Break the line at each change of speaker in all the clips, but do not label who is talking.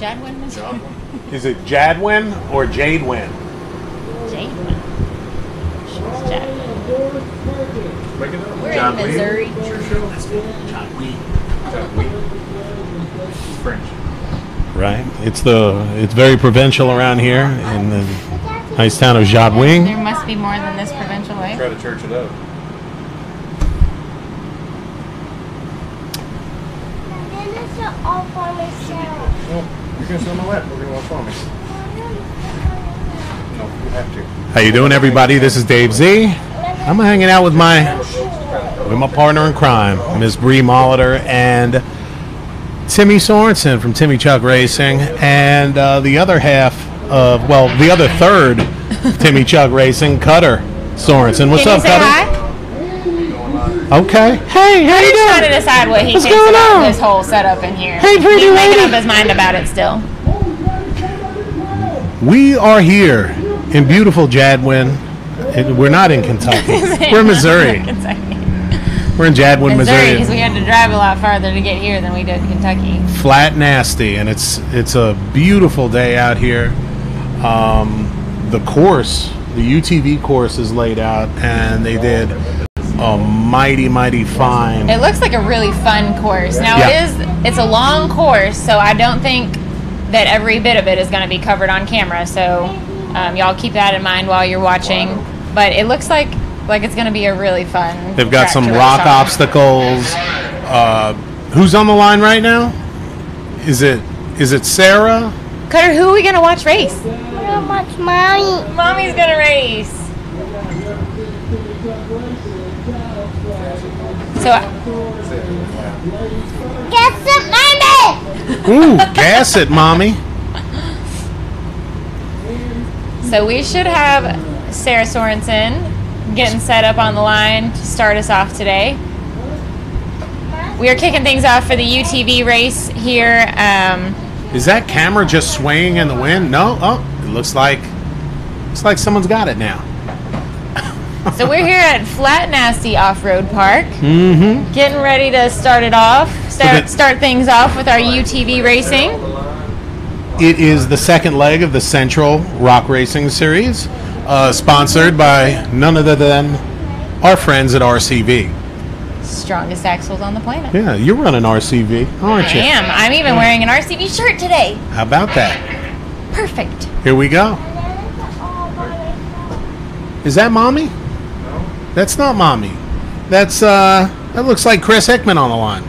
Jadwin, Missouri.
Is it Jadwin or Jadwin?
Jadwin. It's Jadwin. We're
John
in Missouri.
French. Right. It's very provincial around here in the nice town of Jadwin.
There must be more than this provincial way.
Try to church it up. Well, you're going to sit on my lap. We're going to walk farming. No, you have to.
How you doing, everybody? This is Dave Z. I'm hanging out with my partner in crime, Ms. Bree Molitor, and Timmy Sorensen from Timmy Chuck Racing, and the other half of, well, the other third of Timmy Chuck Racing, Cutter Sorensen. What's up, Cutter?
Hi?
Okay. Hey, how you
He's trying to
doing?
decide what he
What's
thinks
going
about
on?
this whole setup in here.
Hey, pretty
He's making
lady.
up his mind about it still.
We are here in beautiful Jadwin. We're not in Kentucky. We're in Missouri.
Kentucky.
We're in Jadwin,
Missouri, because
Missouri.
we had to drive a lot farther to get here than we did in Kentucky.
Flat nasty, and it's a beautiful day out here. The course, the UTV course, is laid out, and they did a mighty fine.
It looks like a really fun course. Now
Yeah.
it's a long course, so I don't think that every bit of it is going to be covered on camera. So y'all keep that in mind while you're watching. But it looks like it's going to be a really fun.
They've got
track
some
to race
rock
on.
obstacles. Who's on the line right now? Is it Sarah?
Cutter, who are we going to watch race?
How much mommy?
Mommy's going to race. So
Get some mommy!
Ooh, gas it, mommy.
So we should have Sarah Sorensen getting set up on the line to start us off today. We are kicking things off for the UTV race here.
Is that camera just swaying in the wind? No. Oh, it looks like someone's got it now.
So we're here at Flat Nasty Off-Road Park,
Mm-hmm.
getting ready to start it off. Start things off with our UTV racing.
It is the second leg of the Central Rock Racing Series, sponsored by none other than our friends at RCV.
Strongest axles on the planet.
Yeah, you're running RCV, aren't
I
you?
am. I'm even wearing an RCV shirt today.
How about that?
Perfect.
Here we go. Is that mommy?
No?
That's not mommy. That looks like Chris Hickman on the line.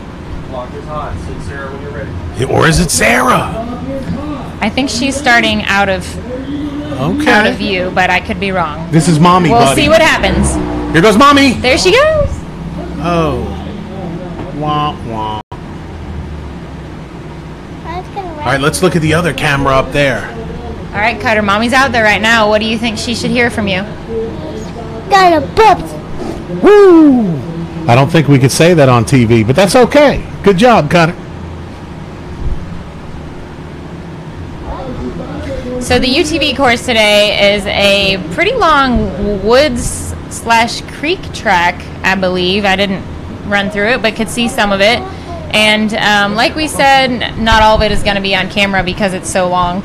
Clock is hot. Sit Sarah when you're ready.
Or is it Sarah?
I think she's starting out of
Okay.
view, but I could be wrong.
This is mommy,
We'll
buddy.
see what happens.
Here goes mommy.
There she goes.
Oh. Wah, wah. All right, let's look at the other camera up there.
All right, Cutter, Mommy's out there right now. What do you think she should hear from you?
Got a boobs.
Woo! I don't think we could say that on TV, but that's okay. Good job, Cutter.
So the UTV course today is a pretty long woods/creek track, I believe. I didn't run through it, but could see some of it. And like we said, not all of it is going to be on camera because it's so long.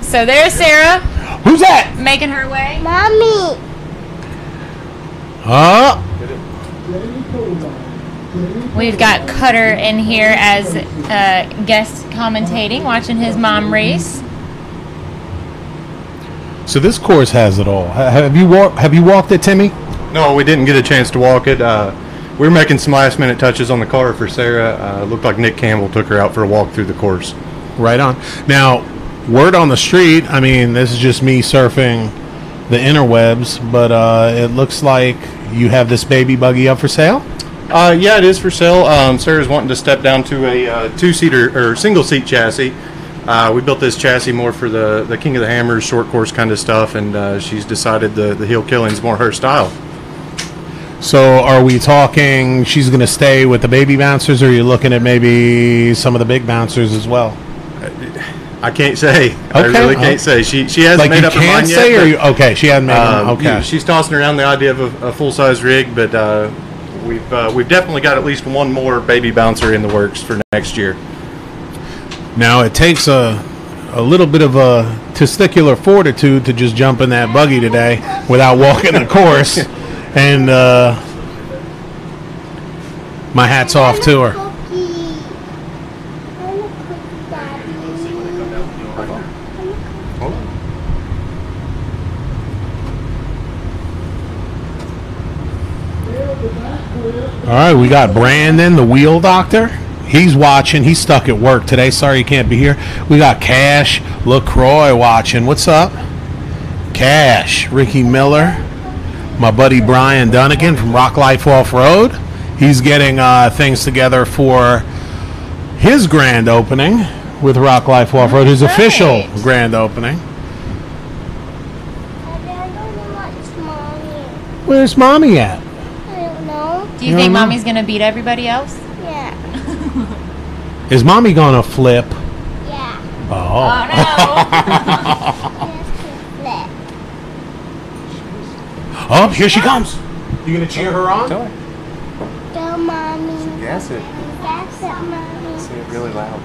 So there's Sarah.
Who's that?
Making her way.
Mommy.
Oh.
We've got Cutter in here as guest commentating, watching his mom race.
So this course has it all. Have you walked it, Timmy?
No, we didn't get a chance to walk it. We were making some last-minute touches on the car for Sarah. Looked like Nick Campbell took her out for a walk through the course.
Right on. Now, word on the street, I mean, this is just me surfing the interwebs, but it looks like you have this baby buggy up for sale?
Yeah, it is for sale. Sarah's wanting to step down to a two-seater or single-seat chassis. We built this chassis more for the King of the Hammers, short course kind of stuff, and she's decided the hill killing's more her style.
So are we talking she's going to stay with the baby bouncers, or are you looking at maybe some of the big bouncers as well?
I can't say. I
Okay.
really can't say. She hasn't
Like
made
you
up her
can't
mind
say,
yet.
or you, okay, she hadn't made it. Okay.
She's tossing around the idea of a full-size rig, but we've definitely got at least one more baby bouncer in the works for next year.
Now it takes a little bit of a testicular fortitude to just jump in that buggy today without walking the course, and my hat's off to her. All right, we got Brandon, the wheel doctor. He's watching. He's stuck at work today. Sorry he can't be here. We got Cash LaCroix watching. What's up? Cash, Ricky Miller, my buddy Brian Dunnigan from Rock Life Off-Road. He's getting things together for his grand opening with Rock Life Off-Road, his official grand opening. Where's Mommy at?
Do you think Mommy's going to beat everybody else?
Yeah.
Is Mommy going to flip?
Yeah.
Oh. Oh, here she comes. You going to cheer her on?
Tell her.
Go, Mommy.
Gas it.
Gas it, Mommy.
Say it really loud.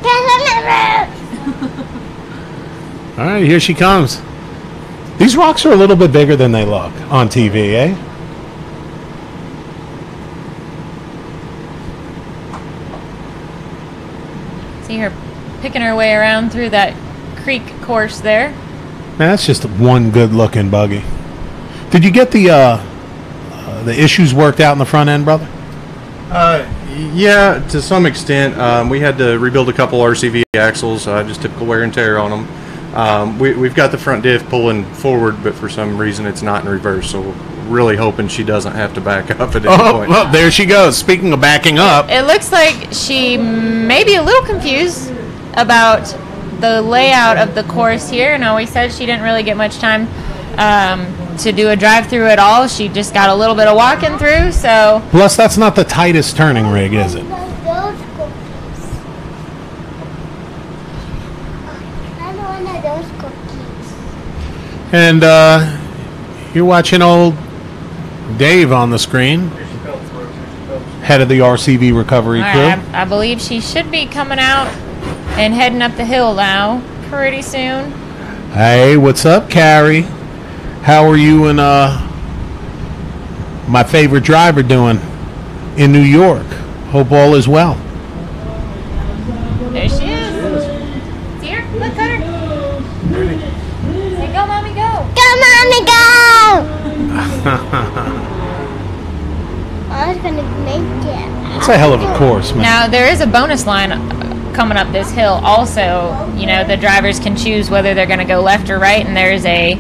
Gas it,
All right, here she comes. These rocks are a little bit bigger than they look on TV, eh?
See her picking her way around through that creek course there.
Man, that's just one good-looking buggy. Did you get the issues worked out in the front end, brother?
Yeah, to some extent. We had to rebuild a couple RCV axles, just typical wear and tear on them. We've got the front diff pulling forward, but for some reason it's not in reverse, so we're really hoping she doesn't have to back up at any point.
Oh, there she goes. Speaking of backing up.
It looks like she may be a little confused about the layout of the course here. And always said she didn't really get much time to do a drive-through at all. She just got a little bit of walking through, so...
Plus, that's not the tightest turning rig, is it?
Those cookies. I want one of those cookies.
And you're watching old Dave on the screen, head of the RCV recovery
All
crew.
right, I believe she should be coming out and heading up the hill now pretty soon.
Hey, what's up, Carrie? How are you and my favorite driver doing in New York? Hope all is well.
There she is. See her? Look at her. Say, go, Mommy, go.
Go, Mommy, go! I was going to make it.
It's a hell of a course, man.
Now, there is a bonus line coming up this hill also. You know, the drivers can choose whether they're going to go left or right, and there's a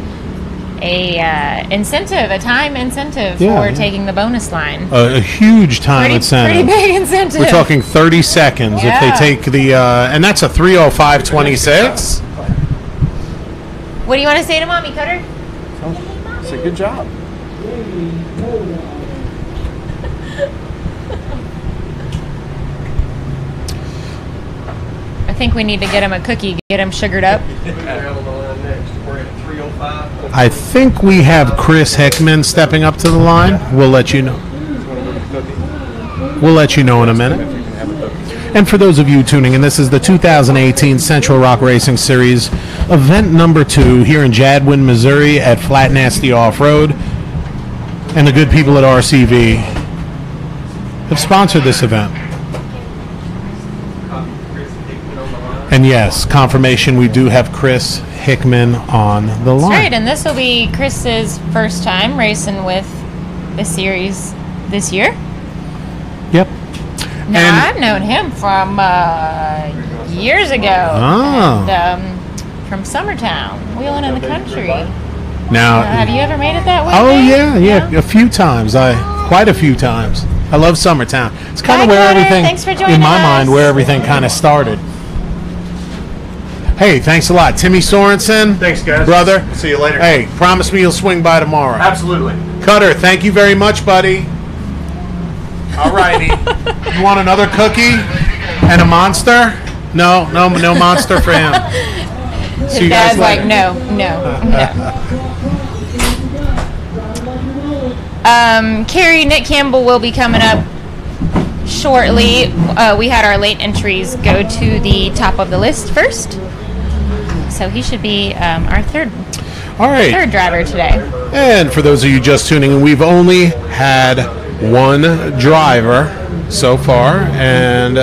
incentive, a time incentive for taking the bonus line.
A huge time incentive.
Pretty big incentive.
We're talking 30 seconds if they take the, and that's a 3:05:26.
What do you want to say to Mommy, Cutter?
Say good job.
I think we need to get him a cookie, get him sugared up.
I think we have Chris Hickman stepping up to the line. We'll let you know. We'll let you know in a minute. And for those of you tuning in, this is the 2018 Central Rock Racing Series, event number 2 here in Jadwin, Missouri at Flat Nasty Off-Road. And the good people at RCV have sponsored this event. And yes, confirmation, we do have Chris Hickman on the line.
That's right, and this will be Chris's first time racing with the series this year.
Yep.
Now, I've known him from years ago.
Oh.
And, from Summertown, wheeling in the country.
Now,
have you ever made it that way?
oh
Dave?
yeah, a few times. Quite a few times. I love Summertown. It's kind of where
Cutter.
everything,
Thanks for joining
in my
us.
mind, where everything kind of started. Hey, thanks a lot, Timmy Sorensen.
Thanks, guys.
Brother.
See you later.
Hey, promise me you'll swing by tomorrow.
Absolutely.
Cutter, thank you very much, buddy. All righty. You want another cookie and a monster? No monster for him. See you
His
guys
dad's like,
later.
no. Carrie, Nick Campbell will be coming up shortly. We had our late entries go to the top of the list first. So he should be our third driver today.
And for those of you just tuning in, we've only had one driver so far, and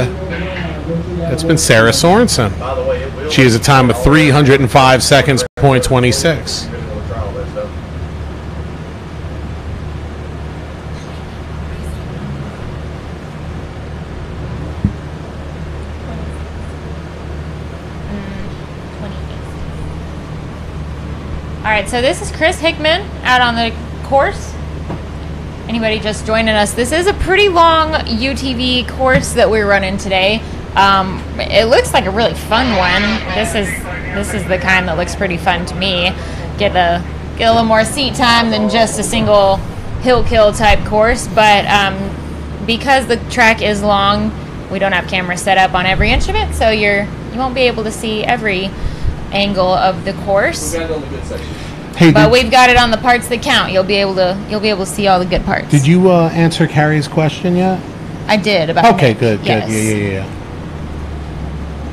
it's been Sarah Sorensen. She has a time of 305 seconds, .26.
All right, so this is Chris Hickman out on the course. Anybody just joining us? This is a pretty long UTV course that we're running today. It looks like a really fun one. This is the kind that looks pretty fun to me. Get a little more seat time than just a single hill kill type course, but because the track is long, we don't have cameras set up on every inch of it, so you won't be able to see every angle of the course.
Hey,
but we've got it on the parts that count. You'll be able to see all the good parts.
Did you answer Carrie's question yet?
I did about
Okay,
Nick.
good.
Yes.
Yeah.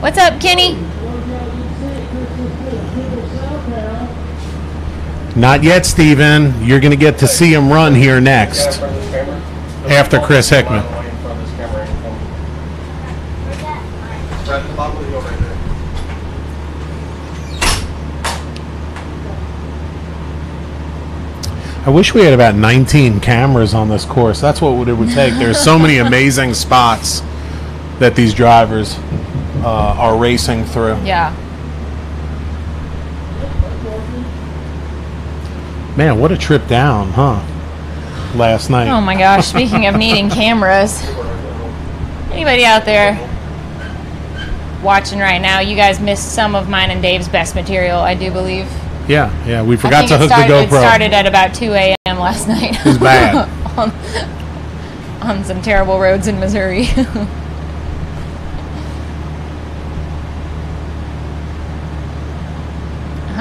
What's up, Kenny?
Not yet, Steven. You're going to get to see him run here next after Chris Hickman. I wish we had about 19 cameras on this course. That's what it would take. There's so many amazing spots that these drivers are racing through.
Yeah.
Man, what a trip down, huh? Last night.
Oh my gosh, speaking of needing cameras, anybody out there watching right now, you guys missed some of mine and Dave's best material, I do believe.
Yeah, we forgot to hook the GoPro.
It started at about 2 a.m. last night.
It was bad.
on some terrible roads in Missouri.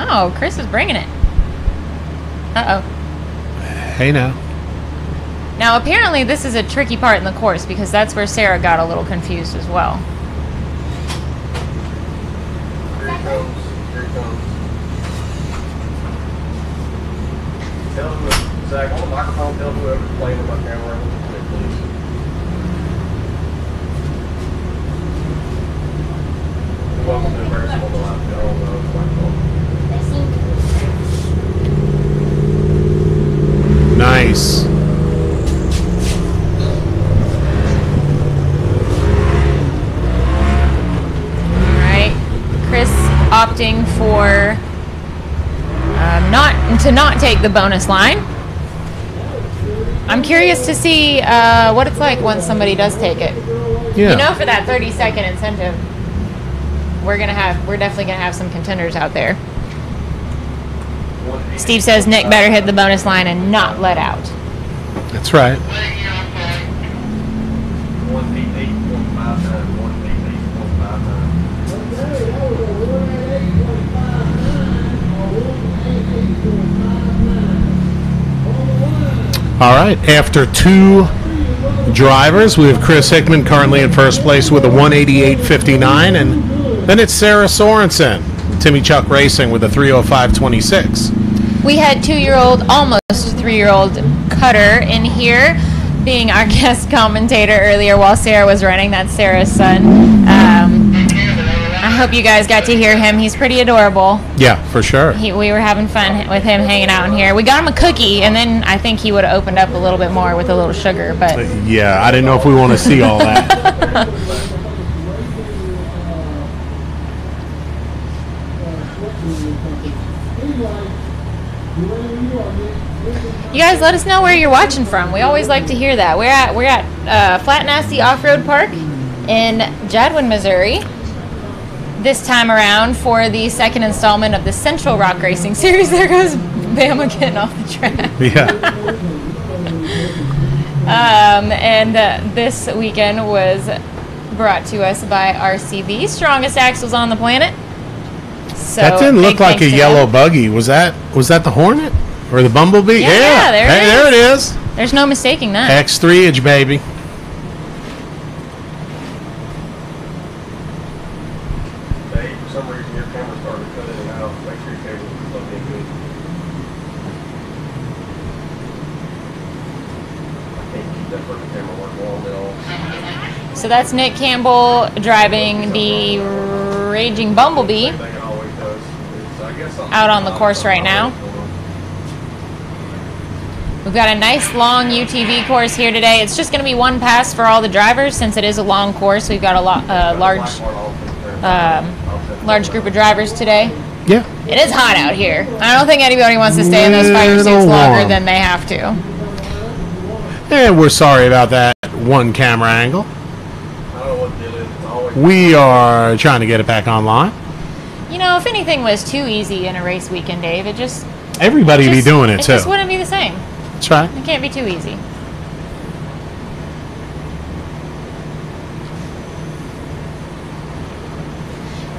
Oh, Chris is bringing it. Uh-oh.
Hey now.
Now, apparently this is a tricky part in the course because that's where Sarah got a little confused as well.
Here it comes. Tell whoever, Zach, on the microphone, tell whoever's playing with my camera, please. Welcome to Embarrassing on the Live Show on the microphone.
Nice.
All right, Chris opting for not take the bonus line. I'm curious to see what it's like once somebody does take it.
Yeah.
You know, for that 30-second incentive, we're definitely gonna have some contenders out there. Steve says Nick better hit the bonus line and not let out.
That's right. All right, after two drivers, we have Chris Hickman currently in first place with a 188.59, and then it's Sarah Sorensen, Timmy Chuck Racing with a 305.26.
We had 2-year-old, almost 3-year-old Cutter in here, being our guest commentator earlier while Sarah was running. That's Sarah's son. I hope you guys got to hear him. He's pretty adorable.
Yeah, for sure.
We were having fun with him hanging out in here. We got him a cookie, and then I think he would have opened up a little bit more with a little sugar. But
yeah, I didn't know if we want to see all that.
you guys, let us know where you're watching from. We always like to hear that. We're at Flat Nasty Off-Road Park in Jadwin, Missouri. This time around for the second installment of the Central Rock Racing Series. There goes Bama getting off the track.
Yeah.
And this weekend was brought to us by RCV, strongest axles on the planet. So
that didn't look
big
like a
thanks to
yellow
them.
buggy. Was that the Hornet or the Bumblebee?
Yeah, there it is.
There it is.
There's no mistaking that.
X3 inch, baby.
So that's Nick Campbell driving the Raging Bumblebee out on the course right now. We've got a nice long UTV course here today. It's just going to be one pass for all the drivers since it is a long course. We've got a large group of drivers today.
Yeah.
It is hot out here. I don't think anybody wants to stay in those fire suits longer than they have to.
And we're sorry about that one camera angle. We are trying to get it back online.
You know, if anything was too easy in a race weekend, Dave,
everybody be doing it too.
It just wouldn't be the same.
That's right.
It can't be too easy.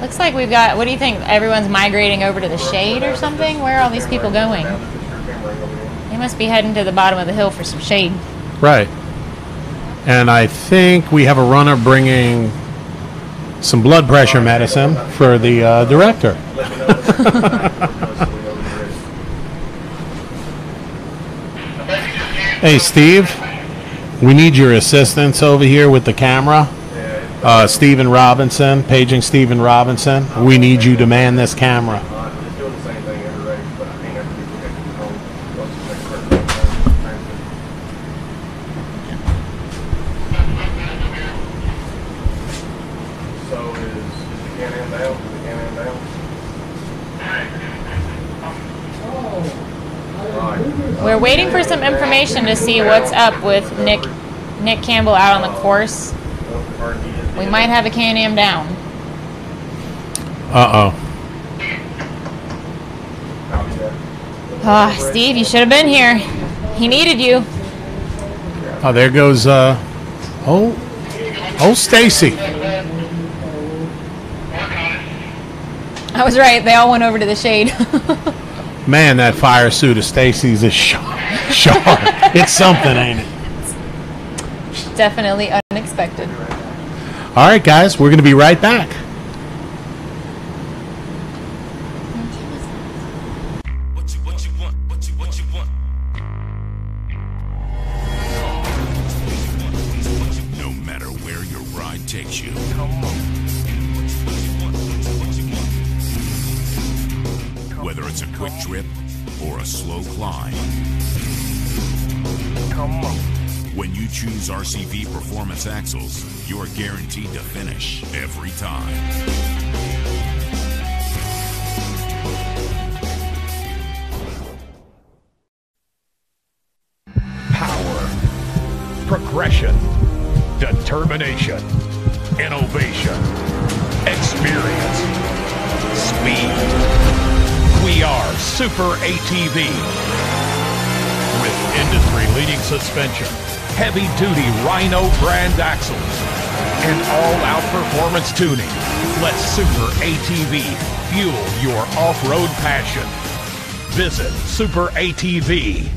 Looks like we've got, what do you think? Everyone's migrating over to the shade or something? Where are all these people going? They must be heading to the bottom of the hill for some shade.
Right. And I think we have a runner bringing some blood pressure medicine for the director. Hey, Steve, we need your assistance over here with the camera. Stephen Robinson, paging Stephen Robinson. We need you to man this camera.
We're waiting for some information to see what's up with Nick Campbell out on the course. We might have a Can-Am down.
Uh-oh.
Steve, you should have been here. He needed you.
Oh, there goes, oh, Stacy.
I was right. They all went over to the shade.
Man, that fire suit of Stacy's is sharp. It's something, ain't it?
Definitely unexpected.
All right, guys, we're going to be right back.
No matter where your ride takes you. Whether it's a quick trip or a slow climb. When you choose RCV Performance Axles, you're guaranteed to finish every time.
Power, progression, determination, innovation, experience, speed. We are Super ATV. With industry-leading suspension, heavy-duty Rhino brand axles, and all-out performance tuning, let Super ATV fuel your off-road passion. Visit superatv.com.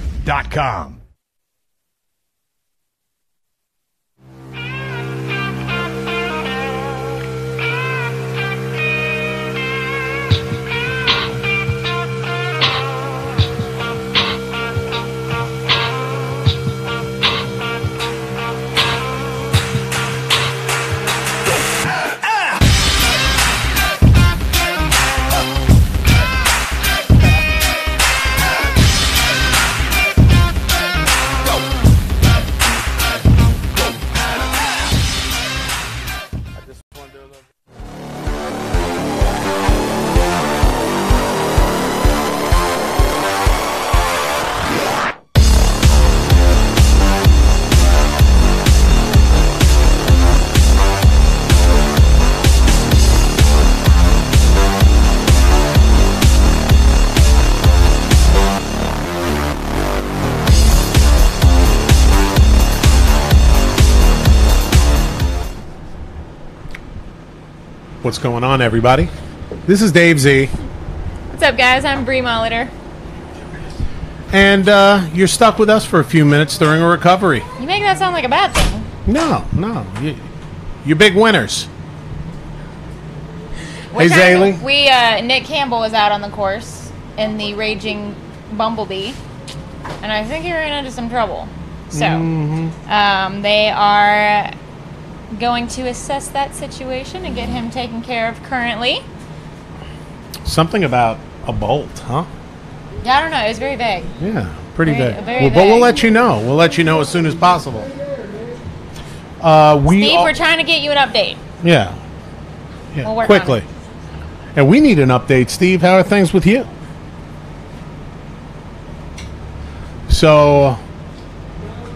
What's going on, everybody? This is Dave Z.
What's up, guys? I'm Bree Molitor.
And you're stuck with us for a few minutes during a recovery.
You make that sound like a bad thing.
No. You're big winners. Hey, Zaylee.
Nick Campbell was out on the course in the Raging Bumblebee, and I think he ran into some trouble. So they are going to assess that situation and get him taken care of currently.
Something about a bolt, huh?
Yeah, I don't know. It was very vague.
Yeah, pretty
Very-
vague.
very
But we'll
vague.
let you know. We'll let you know as soon as possible.
Steve, we're trying to get you an update.
Yeah.
We'll work on
Quickly.
it.
And we need an update, Steve. How are things with you? So,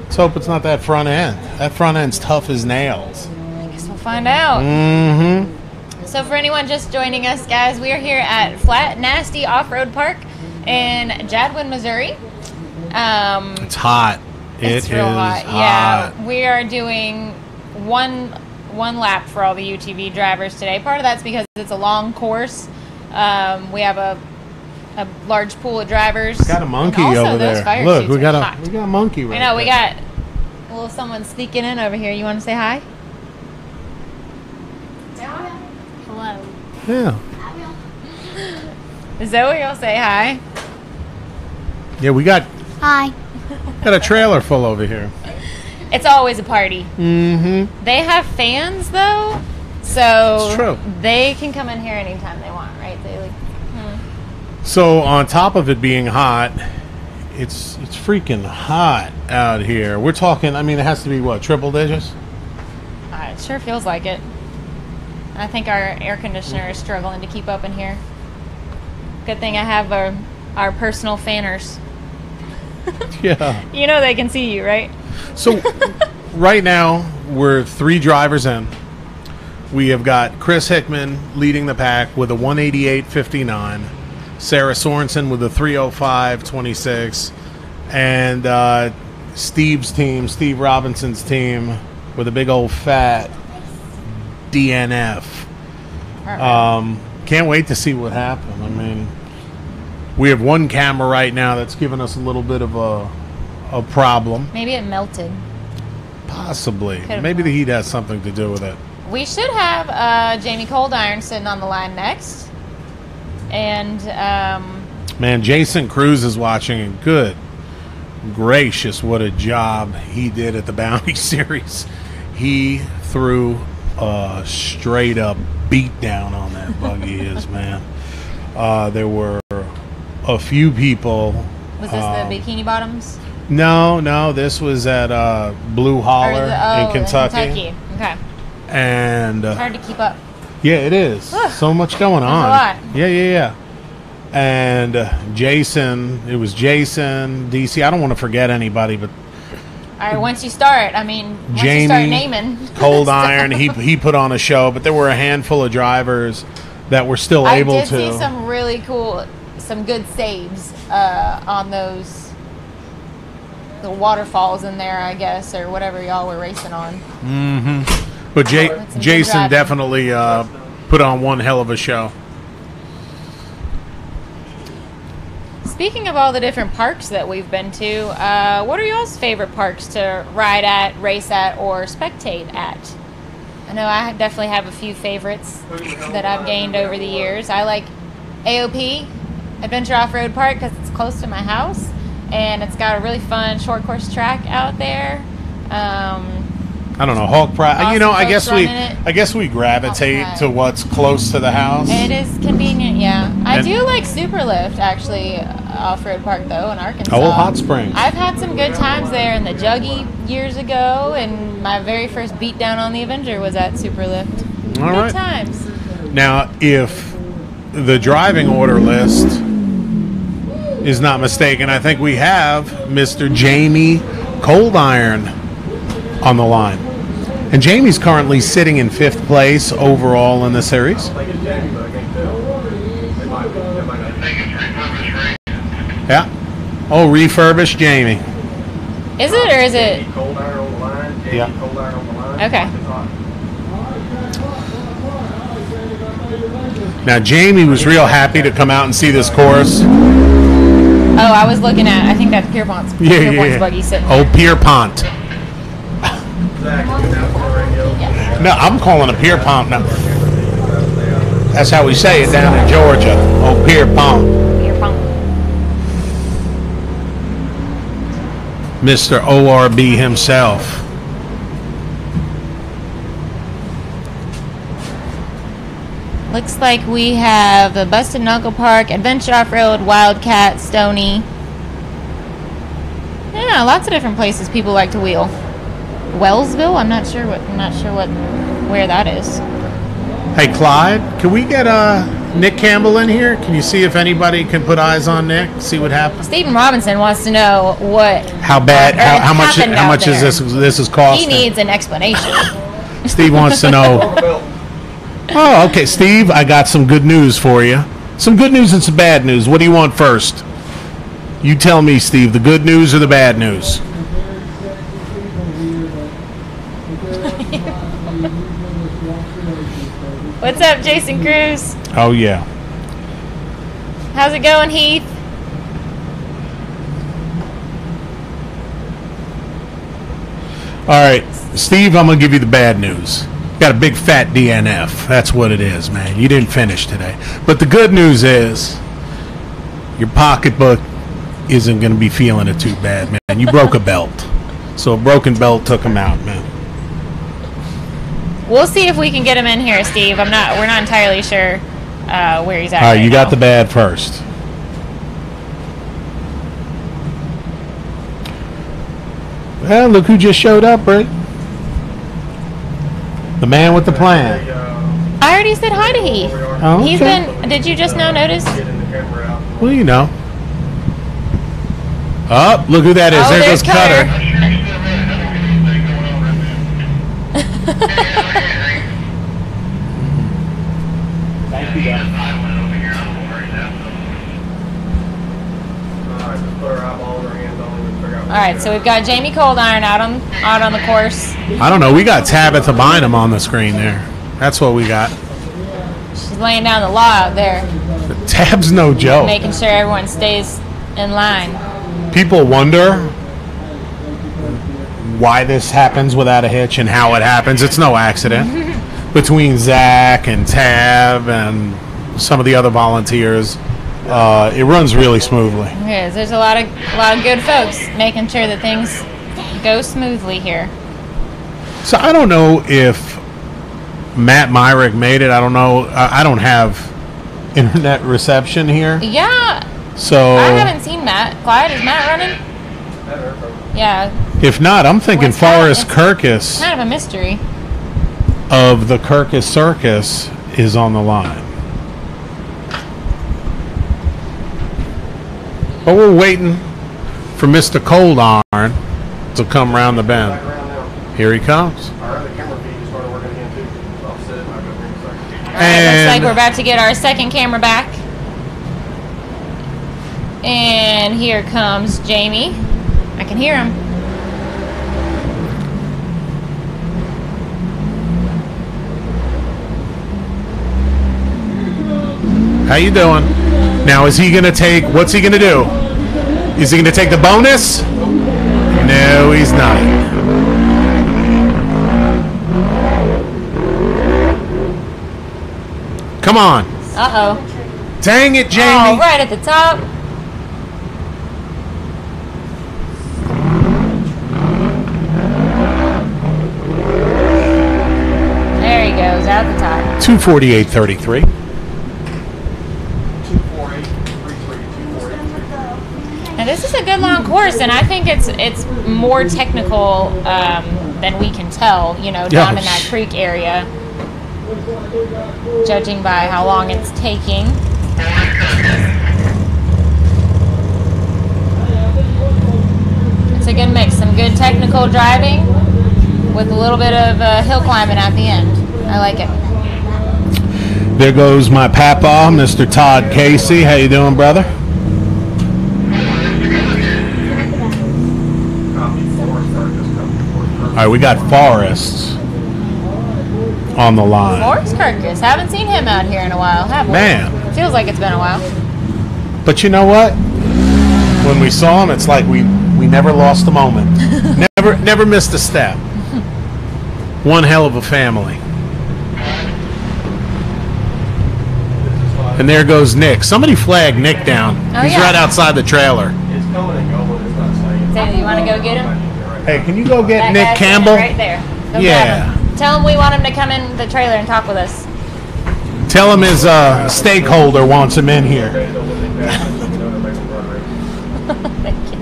let's hope it's not that front end. That front end's tough as nails.
I guess we'll find out.
Mm-hmm.
So for anyone just joining us, guys, we are here at Flat Nasty Off-Road Park in Jadwin, Missouri.
It's hot.
It's real hot. Yeah, we are doing one lap for all the UTV drivers today. Part of that's because it's a long course. We have a large pool of drivers.
Got a monkey
And also
over
those
there.
fire
Look,
sheets
we got
are
a
hot.
monkey right
I know, we
there.
got a little someone sneaking in over here. You want to say hi?
Hello.
Yeah.
Zoe, you'll say hi.
Yeah, we got
Hi.
a trailer full over here.
It's always a party.
Mm-hmm.
They have fans though, so
It's true.
they can come in here anytime they want, right? They like,
So on top of it being hot, it's freaking hot out here. We're talking, I mean, it has to be what, triple digits?
it sure feels like it. I think our air conditioner is struggling to keep up in here. Good thing I have our personal fanners.
Yeah.
You know they can see you, right?
So right now we're 3 drivers in. We have got Chris Hickman leading the pack with a 188.59, Sarah Sorensen with a 305.26, and Steve's team, Steve Robinson's team, with a big old fat DNF. Can't wait to see what happens. I mean, we have one camera right now that's giving us a little bit of a problem.
Maybe it melted.
Possibly.
Could've
Maybe the
been.
heat has something to do with it.
We should have Jamie Coldiron sitting on the line next. And
Man, Jason Cruz is watching, and good gracious, what a job he did at the Bounty Series. He threw a straight up beat down on that buggy is, man. There were a few people.
was this the Bikini Bottoms?
No, this was at Blue Holler in
In
Kentucky.
Okay.
And
Hard to keep up.
yeah, it is. So much going on.
a lot.
Yeah. And Jason, it was Jason, DC. I don't want to forget anybody, but
All right, once you start, I mean, once you
Jamie,
start naming.
Cold Iron, he put on a show, but there were a handful of drivers that were still
I
able
did
to.
see some really cool, some good saves on those the waterfalls in there, I guess, or whatever y'all were racing on.
But
That's some good
Jason
driving.
definitely put on one hell of a show.
Speaking of all the different parks that we've been to, what are y'all's favorite parks to ride at, race at, or spectate at? I know I definitely have a few favorites that I've gained over the years. I like AOP, Adventure Off-Road Park, because it's close to my house, and it's got a really fun short course track out there.
I don't know, Hulk Pride.
Awesome
You know, I
folks running it.
guess we gravitate
Pride.
to what's close to the house.
It is convenient, yeah. I
And-
do like Superlift, actually, Off-Road Park, though, in Arkansas.
Oh, Hot Springs.
I've had some good times there in the Juggy years ago, and my very first beatdown on the Avenger was at Superlift.
All
Good
right.
times.
Now, if the driving order list is not mistaken, I think we have Mr. Jamie Cold Iron on the line. And Jamie's currently sitting in 5th place overall in the series. Yeah. Oh, refurbished Jamie.
Is it, or is it?
Yeah.
Okay.
Now, Jamie was real happy to come out and see this course.
Oh, I was looking at, I think that's Pierpont's buggy sitting
Oh,
there.
Pierpont. No, I'm calling it Pierpont now. That's how we say it down in Georgia. Oh, Pierpont.
Pierpont.
Mr. ORB himself.
Looks like we have the Busted Knuckle Park, Adventure Off-Road, Wildcat, Stony. Yeah, lots of different places people like to wheel. Wellsville? I'm not sure where that is.
Hey, Clyde, can we get Nick Campbell in here? Can you see if anybody can put eyes on Nick? See what happens.
Stephen Robinson wants to know
how much is
there.
this is costing.
He needs an explanation.
Steve wants to know. Oh, okay, Steve, I got some good news for you. Some good news and some bad news. What do you want first? You tell me, Steve, the good news or the bad news?
What's up, Jason Cruz?
Oh, yeah.
How's it going, Heath?
All right, Steve, I'm going to give you the bad news. Got a big fat DNF. That's what it is, man. You didn't finish today. But the good news is your pocketbook isn't going to be feeling it too bad, man. You broke a belt. So a broken belt took him out, man.
We'll see if we can get him in here, Steve. We're not entirely sure where he's at.
All right,
right
you
now.
got the bad first. Well, look who just showed up, Rick. The man with the plan.
I already said hi to Heath.
Oh, okay.
He's been. Did you just now notice?
Well, you know. Oh, look who that is.
Oh,
there
there's
goes Cutter. Thank you,
All right, so we've got Jamie Coldiron out on the course.
I don't know. We got Tabitha Bynum on the screen there. That's what we got.
She's laying down the law out there,
Tab's no joke.
making sure everyone stays in line.
People wonder why this happens without a hitch and how it happens. It's no accident. Between Zach and Tab and some of the other volunteers, it runs really smoothly.
Yes, there's a lot of good folks making sure that things go smoothly here.
So I don't know if Matt Myrick made it. I don't know. I don't have internet reception here.
Yeah,
So
I haven't seen Matt. Clyde, is Matt running? Yeah,
if not, I'm thinking
Well, it's kind of-
Forrest
it's
Kirkus
kind of a mystery.
of the Kirkus Circus is on the line. But we're waiting for Mr. Coldarn to come around the bend. Here he comes.
All right, looks like we're about to get our second camera back. And here comes Jamie. I can hear him.
How you doing? Now, is he going to take, what's he going to do? Is he going to take the bonus? No, he's not. Come on.
Uh-oh.
Dang it, Jamie.
Oh, right at the top. There he goes, out the top.
248.33.
Now this is a good long course, and I think it's more technical than we can tell, you know, down in that creek area, judging by how long it's taking. It's a good mix, some good technical driving with a little bit of hill climbing at the end. I like it.
There goes my papa, Mr. Todd Casey. How you doing, brother? All right, we got Forrest on the line.
Forrest Kirkus. Haven't seen him out here in a while, have we?
Man.
Feels like it's been a while.
But you know what? When we saw him, it's like we never lost a moment. never missed a step. One hell of a family. And there goes Nick. Somebody flagged Nick down.
Oh,
He's
yeah.
right outside the trailer.
It's coming and going. It's not saying.
Taylor, you want to go get him?
Hey, can you go get
That
Nick
guy's
Campbell?
Right there. Go
Yeah.
grab him. Tell him we want him to come in the trailer and talk with us.
Tell him his stakeholder wants him in here.
Thank you.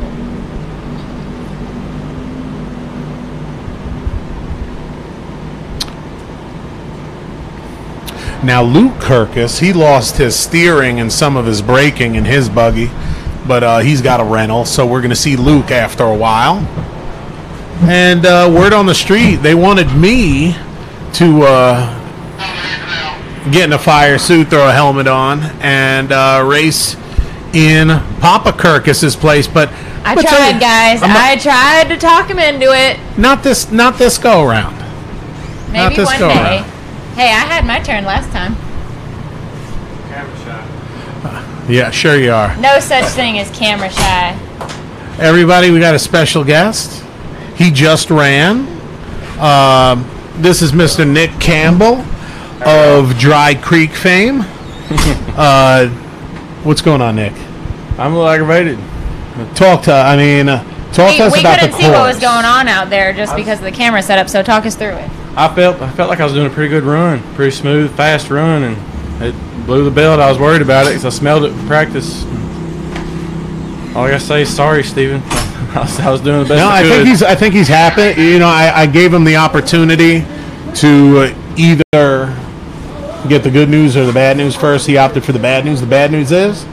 Now, Luke Kirkus, he lost his steering and some of his braking in his buggy, but he's got a rental, so we're going to see Luke after a while. And word on the street, they wanted me to get in a fire suit, throw a helmet on, and race in Papa Kirkus's place. But
I tried, guys. I tried to talk him into it.
Not this go around.
Maybe
this
one
go
day.
around.
Hey, I had my turn last time.
Yeah, sure you are.
No such thing as camera shy.
Everybody, we got a special guest. He just ran. This is Mr. Nick Campbell of Dry Creek fame. What's going on, Nick?
I'm a little aggravated.
Talk to us
We
about the
couldn't see what was
course.
going on out there just because of the camera setup, so talk us through it.
I felt like I was doing a pretty good run, pretty smooth, fast run, and it blew the belt. I was worried about it because I smelled it in practice. All I gotta say is sorry, Steven. I was doing the best
No,
I could.
I think he's happy. You know, I gave him the opportunity to either get the good news or the bad news first. He opted for the bad news. The bad news is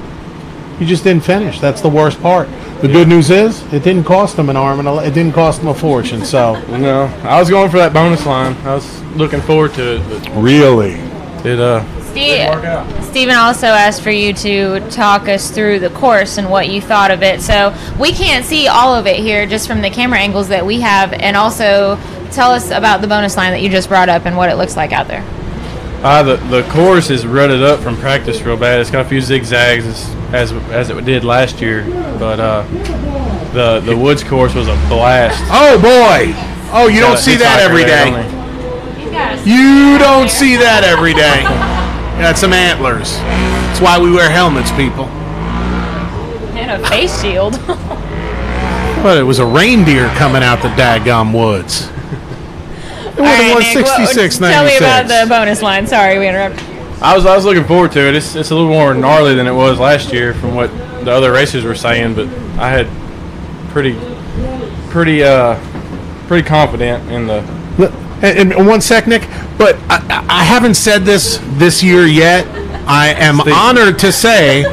he just didn't finish. That's the worst part. The good news is it didn't cost him an arm and it didn't cost him a fortune. So
No, I was going for that bonus line. I was looking forward to it, but
really,
it didn't work out.
Stephen also asked for you to talk us through the course and what you thought of it. So we can't see all of it here just from the camera angles that we have, and also tell us about the bonus line that you just brought up and what it looks like out there.
The course is rutted up from practice real bad. It's got a few zigzags as it did last year, but the woods course was a blast.
oh boy, oh you don't see that every day. You don't see that every day. Got some antlers. That's why we wear helmets, people.
And a face shield.
But it was a reindeer coming out the daggum woods. It would have won 66,
Tell me
96.
about the bonus line. Sorry, we interrupted.
I was looking forward to it. It's a little more gnarly than it was last year from what the other racers were saying, but I had pretty confident in the.
And 1 sec, Nick. But I haven't said this year yet. I am honored to say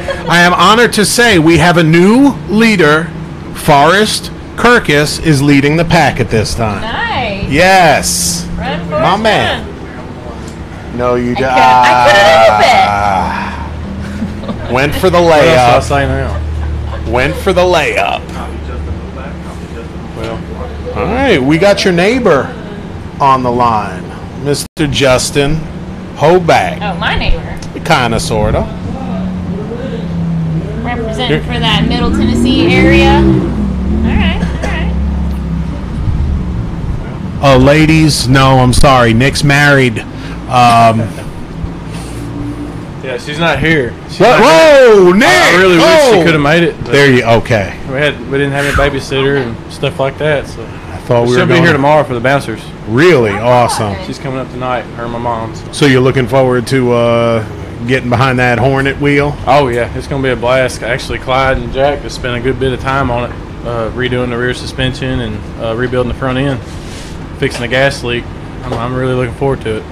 we have a new leader. Forrest Kirkus is leading the pack at this time.
Nice.
Yes,
Run for
my
it,
man.
run.
No, you
I couldn't help
went for the
What else do I
layup.
say now?
Went for the layup.
Well,
All right, we got your neighbor on the line, Mr. Justin Hoback.
Oh, my neighbor.
Kinda, sorta.
Representing for that Middle Tennessee area. All right.
Ladies, no, I'm sorry. Nick's married.
yeah, she's not here.
Whoa, Nick!
I really wish
Whoa.
she could have made it. but
There you okay.
We didn't have any babysitter and stuff like that, so
I thought we
she'll
were
be
going
here tomorrow for the bouncers.
Really awesome.
She's coming up tonight. Her and my mom's.
So you're looking forward to getting behind that Hornet wheel?
Oh yeah, it's gonna be a blast. Actually, Clyde and Jack have spent a good bit of time on it, redoing the rear suspension and rebuilding the front end, fixing the gas leak. I'm really looking forward to it.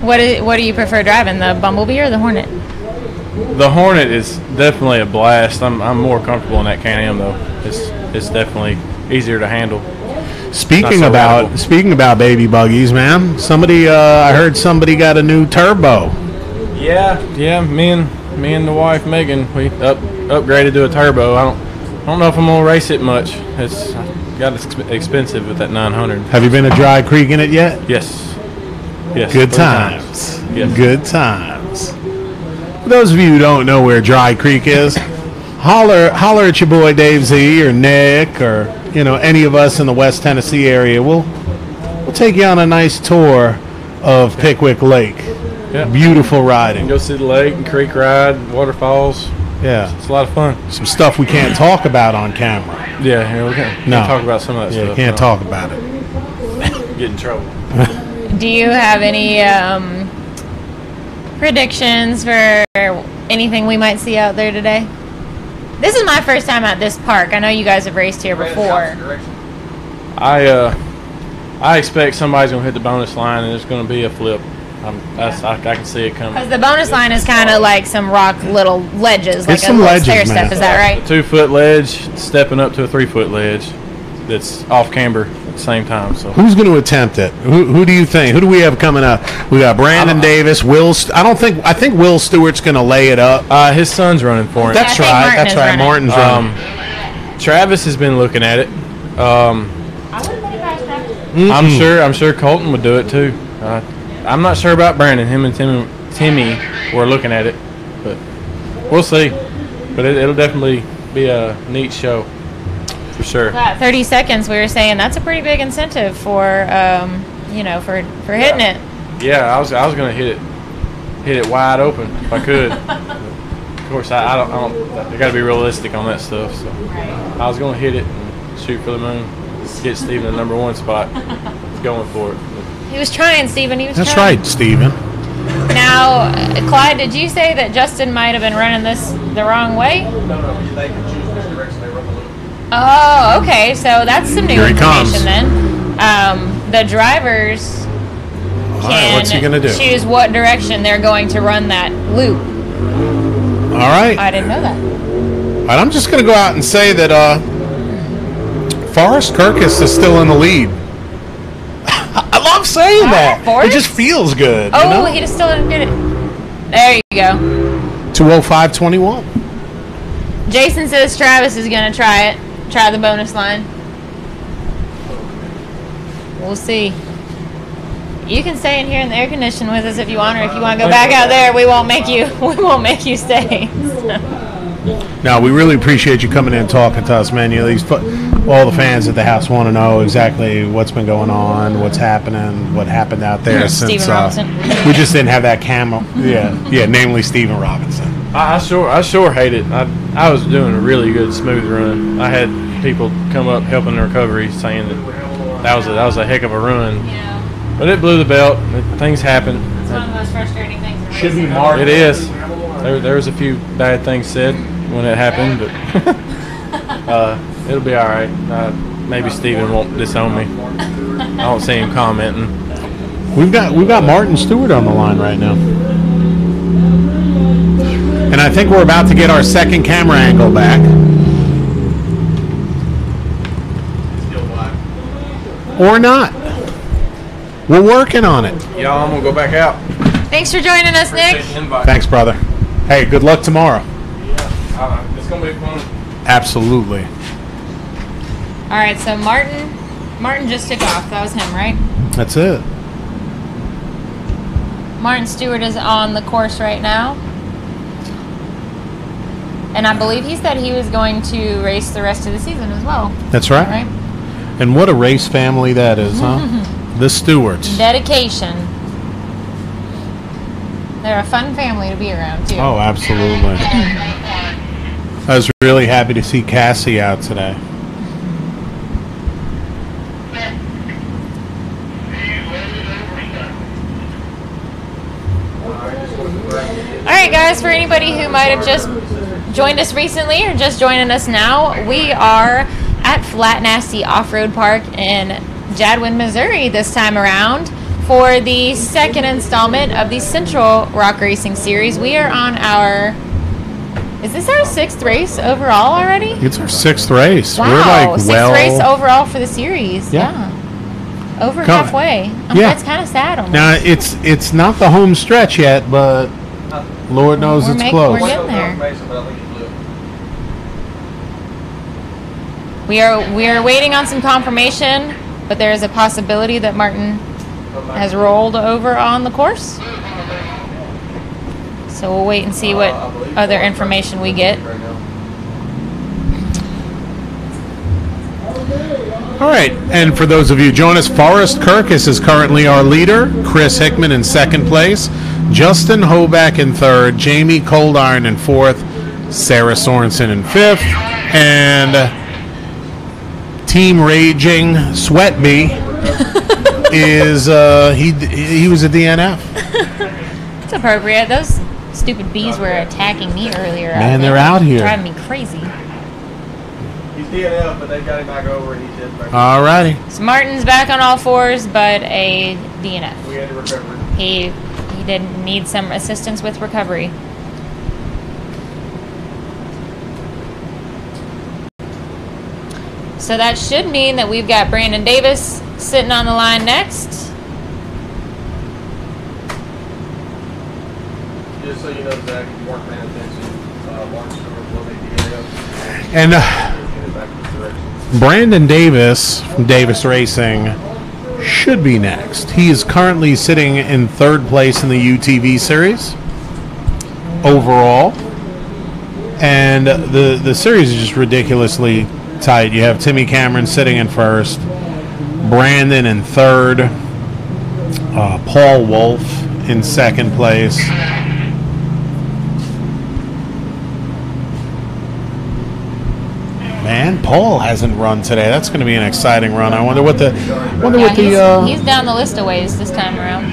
What do you prefer driving, the Bumblebee or the Hornet?
The Hornet is definitely a blast. I'm more comfortable in that Can-Am though. It's definitely easier to handle.
Speaking
Not so
about
radical.
baby buggies, man. Somebody I heard somebody got a new turbo.
Yeah. Me and the wife Megan, we upgraded to a turbo. I don't know if I'm gonna race it much. It's got expensive with that 900.
Have you been to Dry Creek in it yet?
Yes.
Good
3
times.
Yes.
Good times. For those of you who don't know where Dry Creek is, holler at your boy Dave Z or Nick or any of us in the West Tennessee area. We'll take you on a nice tour of Pickwick Lake.
Yeah.
Beautiful
And
riding.
go see the lake and creek ride, waterfalls.
Yeah.
It's a lot of fun.
Some stuff we can't talk about on camera.
Yeah, we can't talk about some of that
Yeah,
stuff.
can't talk about it.
Get in trouble.
Do you have any predictions for anything we might see out there today? This is my first time at this park. I know you guys have raced here before.
I expect somebody's gonna hit the bonus line and it's gonna be a flip. I can see it coming.
Because the bonus line is kind of like some rock little ledges, like
It's
a
some
little
ledges,
stair
man.
step. Is that right?
2-foot ledge stepping up to a 3-foot ledge that's off camber at the same time. So
Who's going to attempt it? Who do you think? Who do we have coming up? We got Brandon Davis, Will. I think Will Stewart's going to lay it up.
his son's running for him.
That's
I think
right.
Martin
That's
is
right.
running.
Martin's running.
Travis has been looking at it. I'm sure Colton would do it too. I'm not sure about Brandon. Him and Timmy were looking at it, but we'll see. But it'll definitely be a neat show for sure.
That 30 seconds, we were saying that's a pretty big incentive for, for hitting it.
Yeah, I was gonna hit it wide open if I could. Of course, I don't. I got to be realistic on that stuff. So I was gonna hit it and shoot for the moon. Get Steven the number 1 spot. He's going for it.
He was trying, Stephen. He was
That's
trying.
right, Steven.
Now, Clyde, did you say that Justin might have been running this the wrong way?
No, they can choose which direction they run the loop.
Oh, okay. So that's some new
Here he
information
comes.
then. The drivers
All right, what's he going to do?
choose what direction they're going to run that loop.
All right.
I didn't know that.
All right, I'm just going to go out and say that Forrest Kirkus is still in the lead. I love saying
All
that.
right, Forrest.
It just feels good.
Oh,
you know?
he just still didn't get it. There you go.
2:05:21.
Jason says Travis is going to try the bonus line. We'll see. You can stay in here in the air condition with us if you want, or if you want to go back out there, we won't make you stay.
No, we really appreciate you coming in and talking to us, man. You know, all the fans at the house want to know exactly what's been going on, what's happening, what happened out there since
Steven Robinson.
we just didn't have that camera. Yeah, namely Steven Robinson.
I sure hate it. I was doing a really good smooth run. I had people come up helping the recovery saying that was a heck of a run.
Yeah.
But it blew the belt. Things happen.
It's one of the most frustrating things. in
Should be
racing.
marked.
It is. There was a few bad things said when it happened, but it'll be all right. Maybe Steven won't disown me. I don't see him commenting.
We've got Martin Stewart on the line right now, and I think we're about to get our second camera angle back. Or not. We're working on it.
Y'all, I'm gonna go back out.
Thanks for joining us, Nick.
Thanks, brother. Hey, good luck tomorrow.
It's gonna be fun.
Absolutely.
All right, so Martin just took off. That was him, right?
That's it.
Martin Stewart is on the course right now. And I believe he said he was going to race the rest of the season as well.
That's right.
Right?
And what a race family that is, huh? The Stewarts.
Dedication. They're a fun family to be around, too.
Oh, absolutely. I was really happy to see Cassie out today.
All right, guys, for anybody who might have just joined us recently or just joining us now, we are at Flat Nasty Off-Road Park in Jadwin, Missouri this time around for the second installment of the Central Rock Racing Series. We are on is this our 6th race overall already?
It's our 6th race.
Wow,
We're like
6th race overall for the series.
Yeah.
Over halfway. That's kind of sad almost.
Now it's not the home stretch yet, but Lord knows it's close.
We're getting there. We are waiting on some confirmation, but there is a possibility that Martin has rolled over on the course. So we'll wait and see what other information we get.
All right, and for those of you join us, Forrest Kirkus is currently our leader, Chris Hickman in second place, Justin Hoback in third, Jamie Coldiron in fourth, Sarah Sorensen in 5th, and Team Raging Sweat Bee is he was a DNF.
It's appropriate. Those stupid bees were attacking me earlier.
Man, they're out here.
Driving me crazy.
He's DNF, but they got him back over, and he did.
Alrighty.
So Martin's back on all fours, but a DNF.
We had to recover.
He did need some assistance with recovery. So that should mean that we've got Brandon Davis sitting on the line next.
Just so you know, Zach, if you weren't paying attention, Mark Stewart will make DNF.
And Brandon Davis from Davis Racing should be next. He is currently sitting in 3rd place in the UTV series overall. And the series is just ridiculously tight. You have Timmy Cameron sitting in 1st, Brandon in 3rd, Paul Wolf in 2nd place. Man, Paul hasn't run today. That's going to be an exciting run. I wonder what the
he's down the list of ways this time around.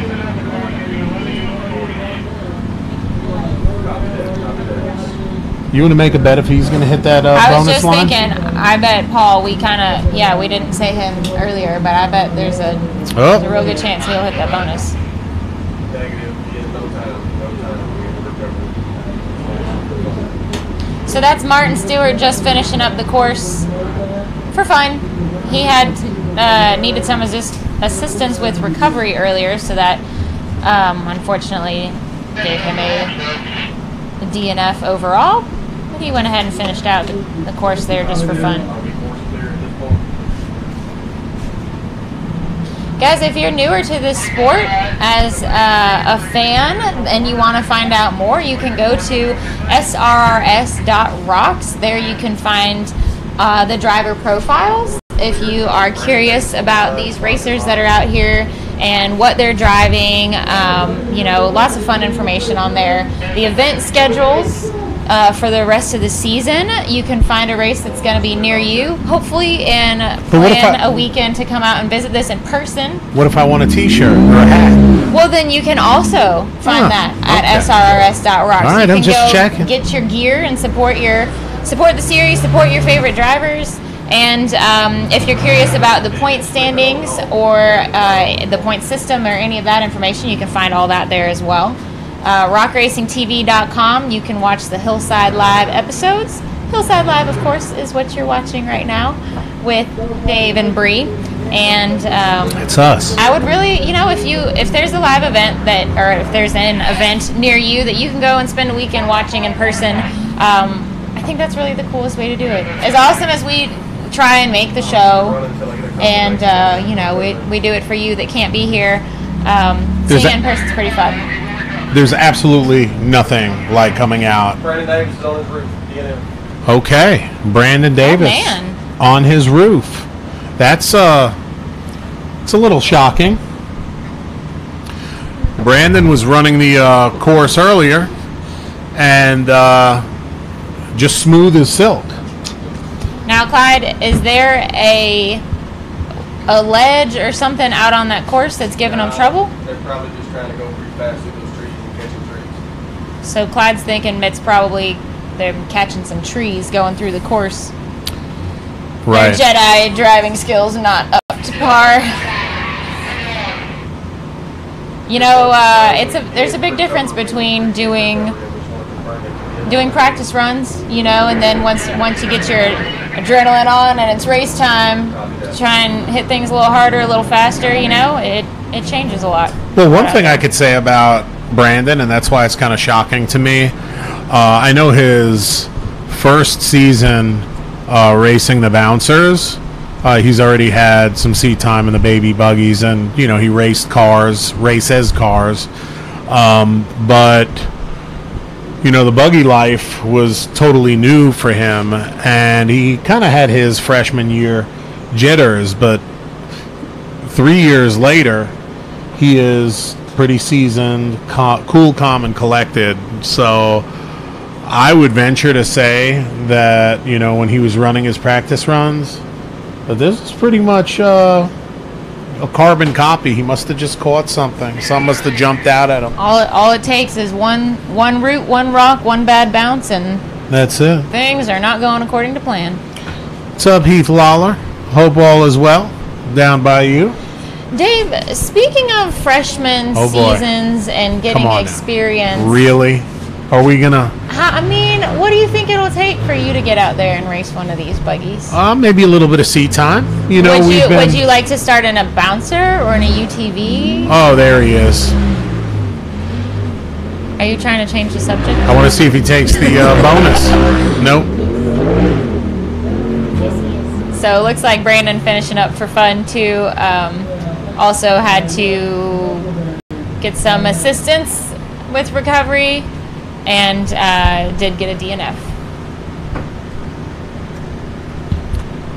You want to make a bet if he's going to hit that
I was
bonus
just
line?
thinking, I bet Paul, we didn't say him earlier, but I bet there's a real good chance he'll hit that bonus.
Negative. He has no time. We had to recover.
So that's Martin Stewart just finishing up the course for fun. He had needed some assistance with recovery earlier, so that unfortunately gave him a DNF overall. But he went ahead and finished out the course there just for fun. Guys, if you're newer to this sport as a fan and you want to find out more, you can go to srrs.rocks. There you can find the driver profiles. If you are curious about these racers that are out here and what they're driving, lots of fun information on there. The event schedules for the rest of the season. You can find a race that's going to be near you, hopefully, and plan a weekend to come out and visit this in person.
What if I want a t-shirt or a hat?
Well, then you can also find that at srrs.rocks.
All right,
you
I'm
can
just
go
checking.
Get your gear and support the series, support your favorite drivers. And if you're curious about the point standings or the point system or any of that information, you can find all that there as well. RockRacingTV.com, you can watch the Hillside Live episodes. Hillside Live, of course, is what you're watching right now with Dave and Bree. And
it's us.
I would really, if there's a live event or if there's an event near you that you can go and spend a weekend watching in person, I think that's really the coolest way to do it. As awesome as we try and make the show, and we do it for you that can't be here. Seeing it in person is pretty fun.
There's absolutely nothing like coming out.
Brandon Davis is on his roof. DNF.
Okay, Brandon Davis on his roof. That's it's a little shocking. Brandon was running the course earlier, and just smooth as silk.
Now, Clyde, is there a ledge or something out on that course that's giving them trouble?
They're probably just trying to go pretty fast through those trees and catching trees.
So Clyde's thinking it's probably they're catching some trees going through the course.
Right.
Their Jedi driving skills are not up to par. There's a big difference between doing practice runs, and then once you get your adrenaline on and it's race time, try and hit things a little harder, a little faster, it changes a lot.
Well, one thing I could say about Brandon, and that's why it's kind of shocking to me, I know his first season racing the bouncers, he's already had some seat time in the baby buggies, and he races cars, but the buggy life was totally new for him, and he kind of had his freshman year jitters, but 3 years later, he is pretty seasoned, cool, calm, and collected. So I would venture to say that, you know, when he was running his practice runs, that this is pretty much a carbon copy. He must have just caught something. Something must have jumped out at him.
All it takes is one root, one rock, one bad bounce, and
that's it.
Things are not going according to plan.
What's up, Heath Lawler? Hope all is well down by you.
Dave, speaking of freshman seasons and getting experience.
Really? Are we going to...
I mean, what do you think it'll take for you to get out there and race one of these buggies?
Maybe a little bit of seat time. You know,
would you like to start in a bouncer or in a UTV?
Oh, there he is.
Are you trying to change the subject?
I want to see if he takes the bonus. Nope.
So it looks like Brandon finishing up for fun too. Also had to get some assistance with recovery and did get a DNF.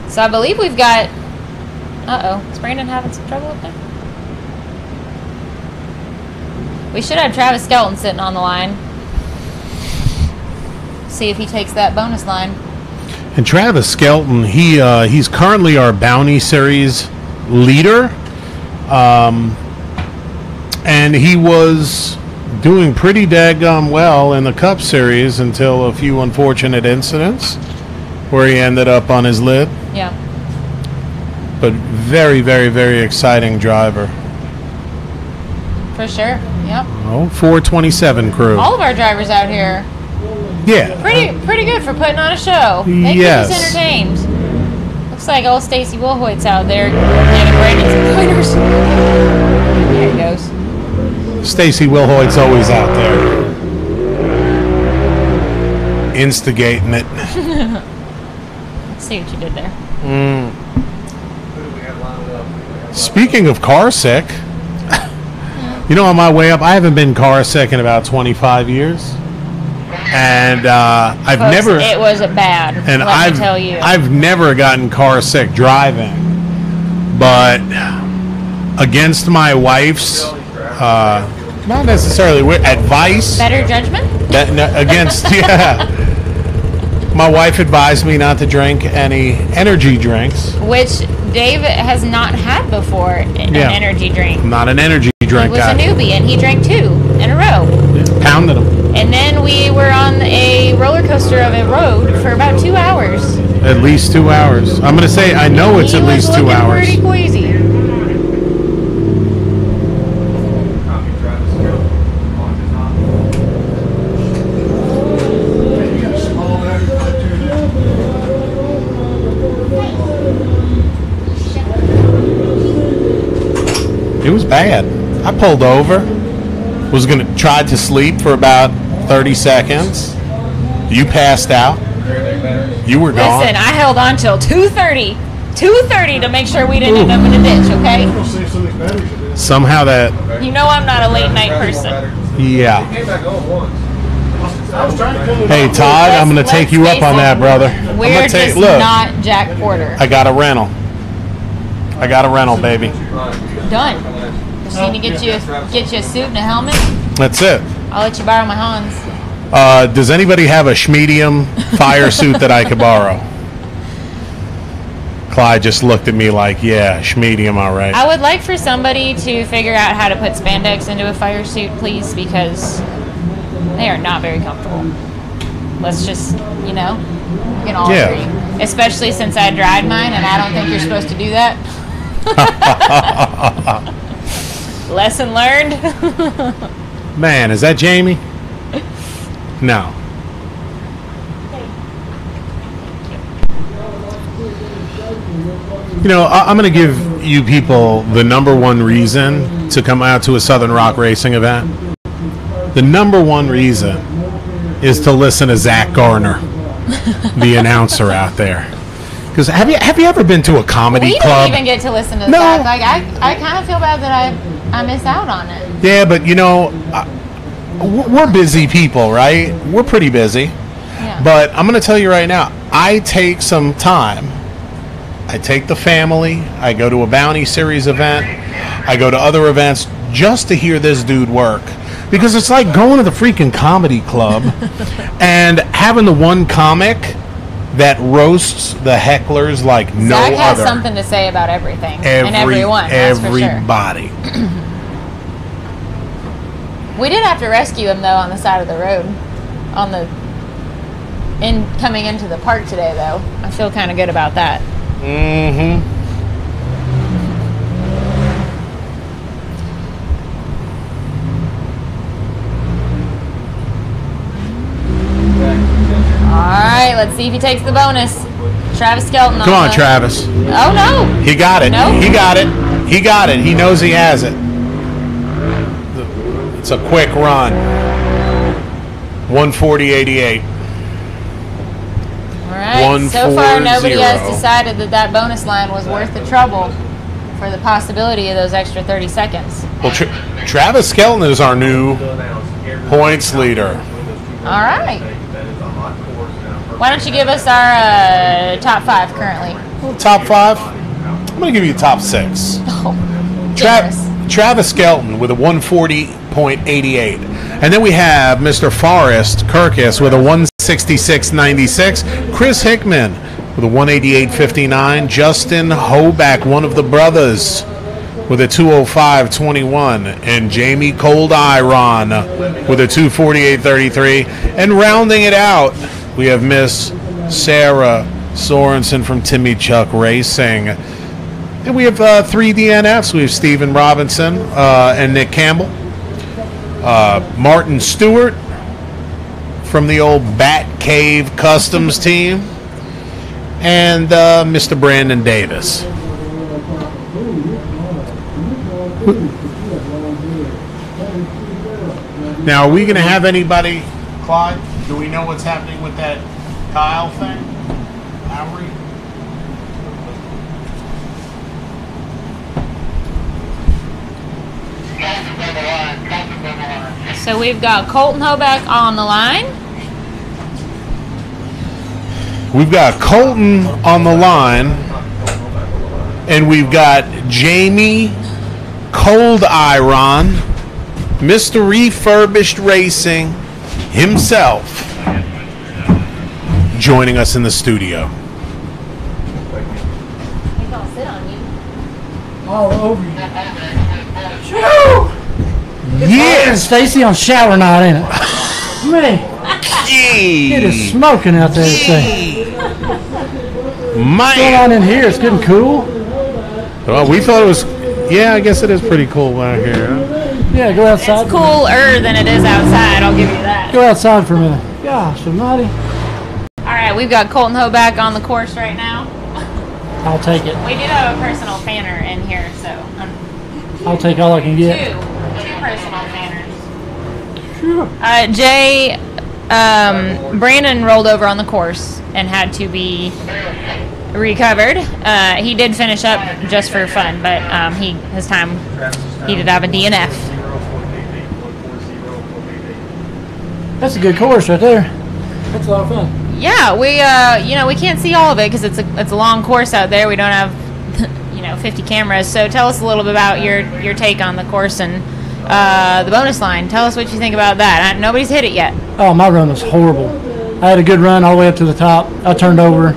So I believe we've got... is Brandon having some trouble up there? We should have Travis Skelton sitting on the line. See if he takes that bonus line.
And Travis Skelton, he's currently our Bounty Series leader. And he was doing pretty daggum well in the Cup Series until a few unfortunate incidents where he ended up on his lid.
Yeah.
But very, very, very exciting driver.
For sure, yep.
Oh, 427 crew.
All of our drivers out here.
Yeah.
Pretty good for putting on a show. They keep us entertained. Looks like old Stacy Wilhoit's out there giving Brandon some pointers. There he goes.
Stacy Wilhoit's always out there. Instigating it.
See what you did there.
Speaking of car sick, you know, on my way up, I haven't been car sick in about 25 years. And
It was bad.
And
let me tell you.
I've never gotten car sick driving, but against my wife's, not necessarily advice.
Better judgment.
My wife advised me not to drink any energy drinks,
which Dave has not had before. An energy drink.
Not an energy drink.
He was a newbie, and he drank 2 in a row.
Pounded them.
And then we were on a roller coaster of a road for about 2 hours.
At least 2 hours. I'm going to say I know it's at least 2 hours.
Pretty queasy.
It was bad. I pulled over. Was going to try to sleep for about 30 seconds. You passed out. You were gone.
Listen, I held on till 2:30. 2:30 to make sure we didn't end up in a ditch, okay?
Somehow that...
You know I'm not a late night person.
Yeah. Hey, Todd, I'm going to take you up on that, brother.
We're just not Jack Porter.
I got a rental. Baby.
Done. Just need to get you a suit and a helmet.
That's it.
I'll let you borrow my Hans.
Does anybody have a schmedium fire suit that I could borrow? Clyde just looked at me like, yeah, schmedium, all right.
I would like for somebody to figure out how to put spandex into a fire suit, please, because they are not very comfortable. Let's just, we can all agree. Especially since I dried mine, and I don't think you're supposed to do that. Lesson learned.
Man, is that Jamie? No. I'm going to give you people the number one reason to come out to a Southern Rock racing event. The number one reason is to listen to Zach Garner, the announcer out there. Because have you ever been to a comedy club?
We don't even get to listen to Zach. Like I kind of feel bad that I miss out on it.
Yeah, but we're busy people, right? We're pretty busy.
Yeah.
But I'm going to tell you right now, I take some time. I take the family. I go to a Bounty Series event. I go to other events just to hear this dude work. Because it's like going to the freaking comedy club and having the one comic that roasts the hecklers like no
Zach has
other.
something to say about everything and everyone. That's for sure.
Everybody.
We did have to rescue him though on the side of the road, coming into the park today though. I feel kind of good about that.
Mm-hmm.
All right, let's see if he takes the bonus. Travis Skelton.
Come on, Travis.
Oh no!
He got it.
Nope.
He got it. He got it. He knows he has it. It's a quick run. 140.88.
All right. So far, nobody has decided that bonus line was worth the trouble for the possibility of those extra 30 seconds.
Well, Travis Skelton is our new points leader.
All right. Why don't you give us our top 5 currently?
Top 5? I'm going to give you top 6.
Oh,
Travis Skelton with a 140.88. And then we have Mr. Forrest Kirkus with a 166.96. Chris Hickman with a 188.59. Justin Hoback, one of the brothers, with a 205.21. And Jamie Cold Iron with a 248.33. And rounding it out, we have Miss Sarah Sorensen from Timmy Chuck Racing. And we have 3 DNFs. We have Stephen Robinson and Nick Campbell. Martin Stewart from the old Bat Cave Customs team. And Mr. Brandon Davis. Now, are we going to have anybody, Clyde? Do we know what's happening with that Kyle thing? Lowry?
So we've got Colton Hoback on the line.
We've got Colton on the line. And we've got Jamie Cold Iron, Mr. Refurbished Racing himself, joining us in the studio.
He's gonna sit on you.
All over you.
Yes!
Stacy on shower night, ain't it? Man, it is smoking out there today. What's going on in here? It's getting cool.
Well, we thought it was, yeah, I guess it is pretty cool out here. Huh?
Yeah, go outside.
It's cooler than it is outside, I'll give you that.
Go outside for a minute. Gosh almighty.
All right, we've got Colton Hoback on the course right now.
I'll take it.
We do have a personal fanner in here, so.
I'll take all I can get.
Two personal fanners.
Sure.
Jay, Brandon rolled over on the course and had to be recovered. He did finish up just for fun, but he did have a DNF.
That's a good course right there. That's a lot of fun.
Yeah, we we can't see all of it because it's a long course out there. We don't have 50 cameras. So tell us a little bit about your take on the course and the bonus line. Tell us what you think about that. Nobody's hit it yet.
Oh, my run was horrible. I had a good run all the way up to the top. I turned over.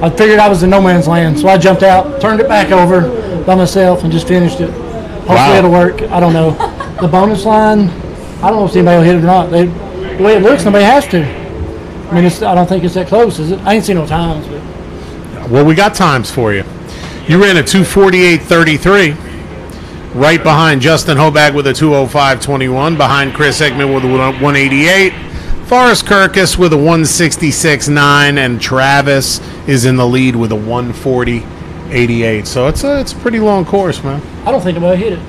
I figured I was in no man's land, so I jumped out, turned it back over by myself, and just finished it. Hopefully it'll work. I don't know. The bonus line, I don't know if anybody will hit it or not. The way it looks, nobody has to. I mean, I don't think it's that close, is it? I ain't seen no times. But.
Well, we got times for you. You ran a 248.33, right behind Justin Hoback with a 205.21, behind Chris Hickman with a 188, Forrest Kirkus with a 166.9, and Travis is in the lead with a 140.88. So it's a pretty long course, man.
I don't think anybody hit it.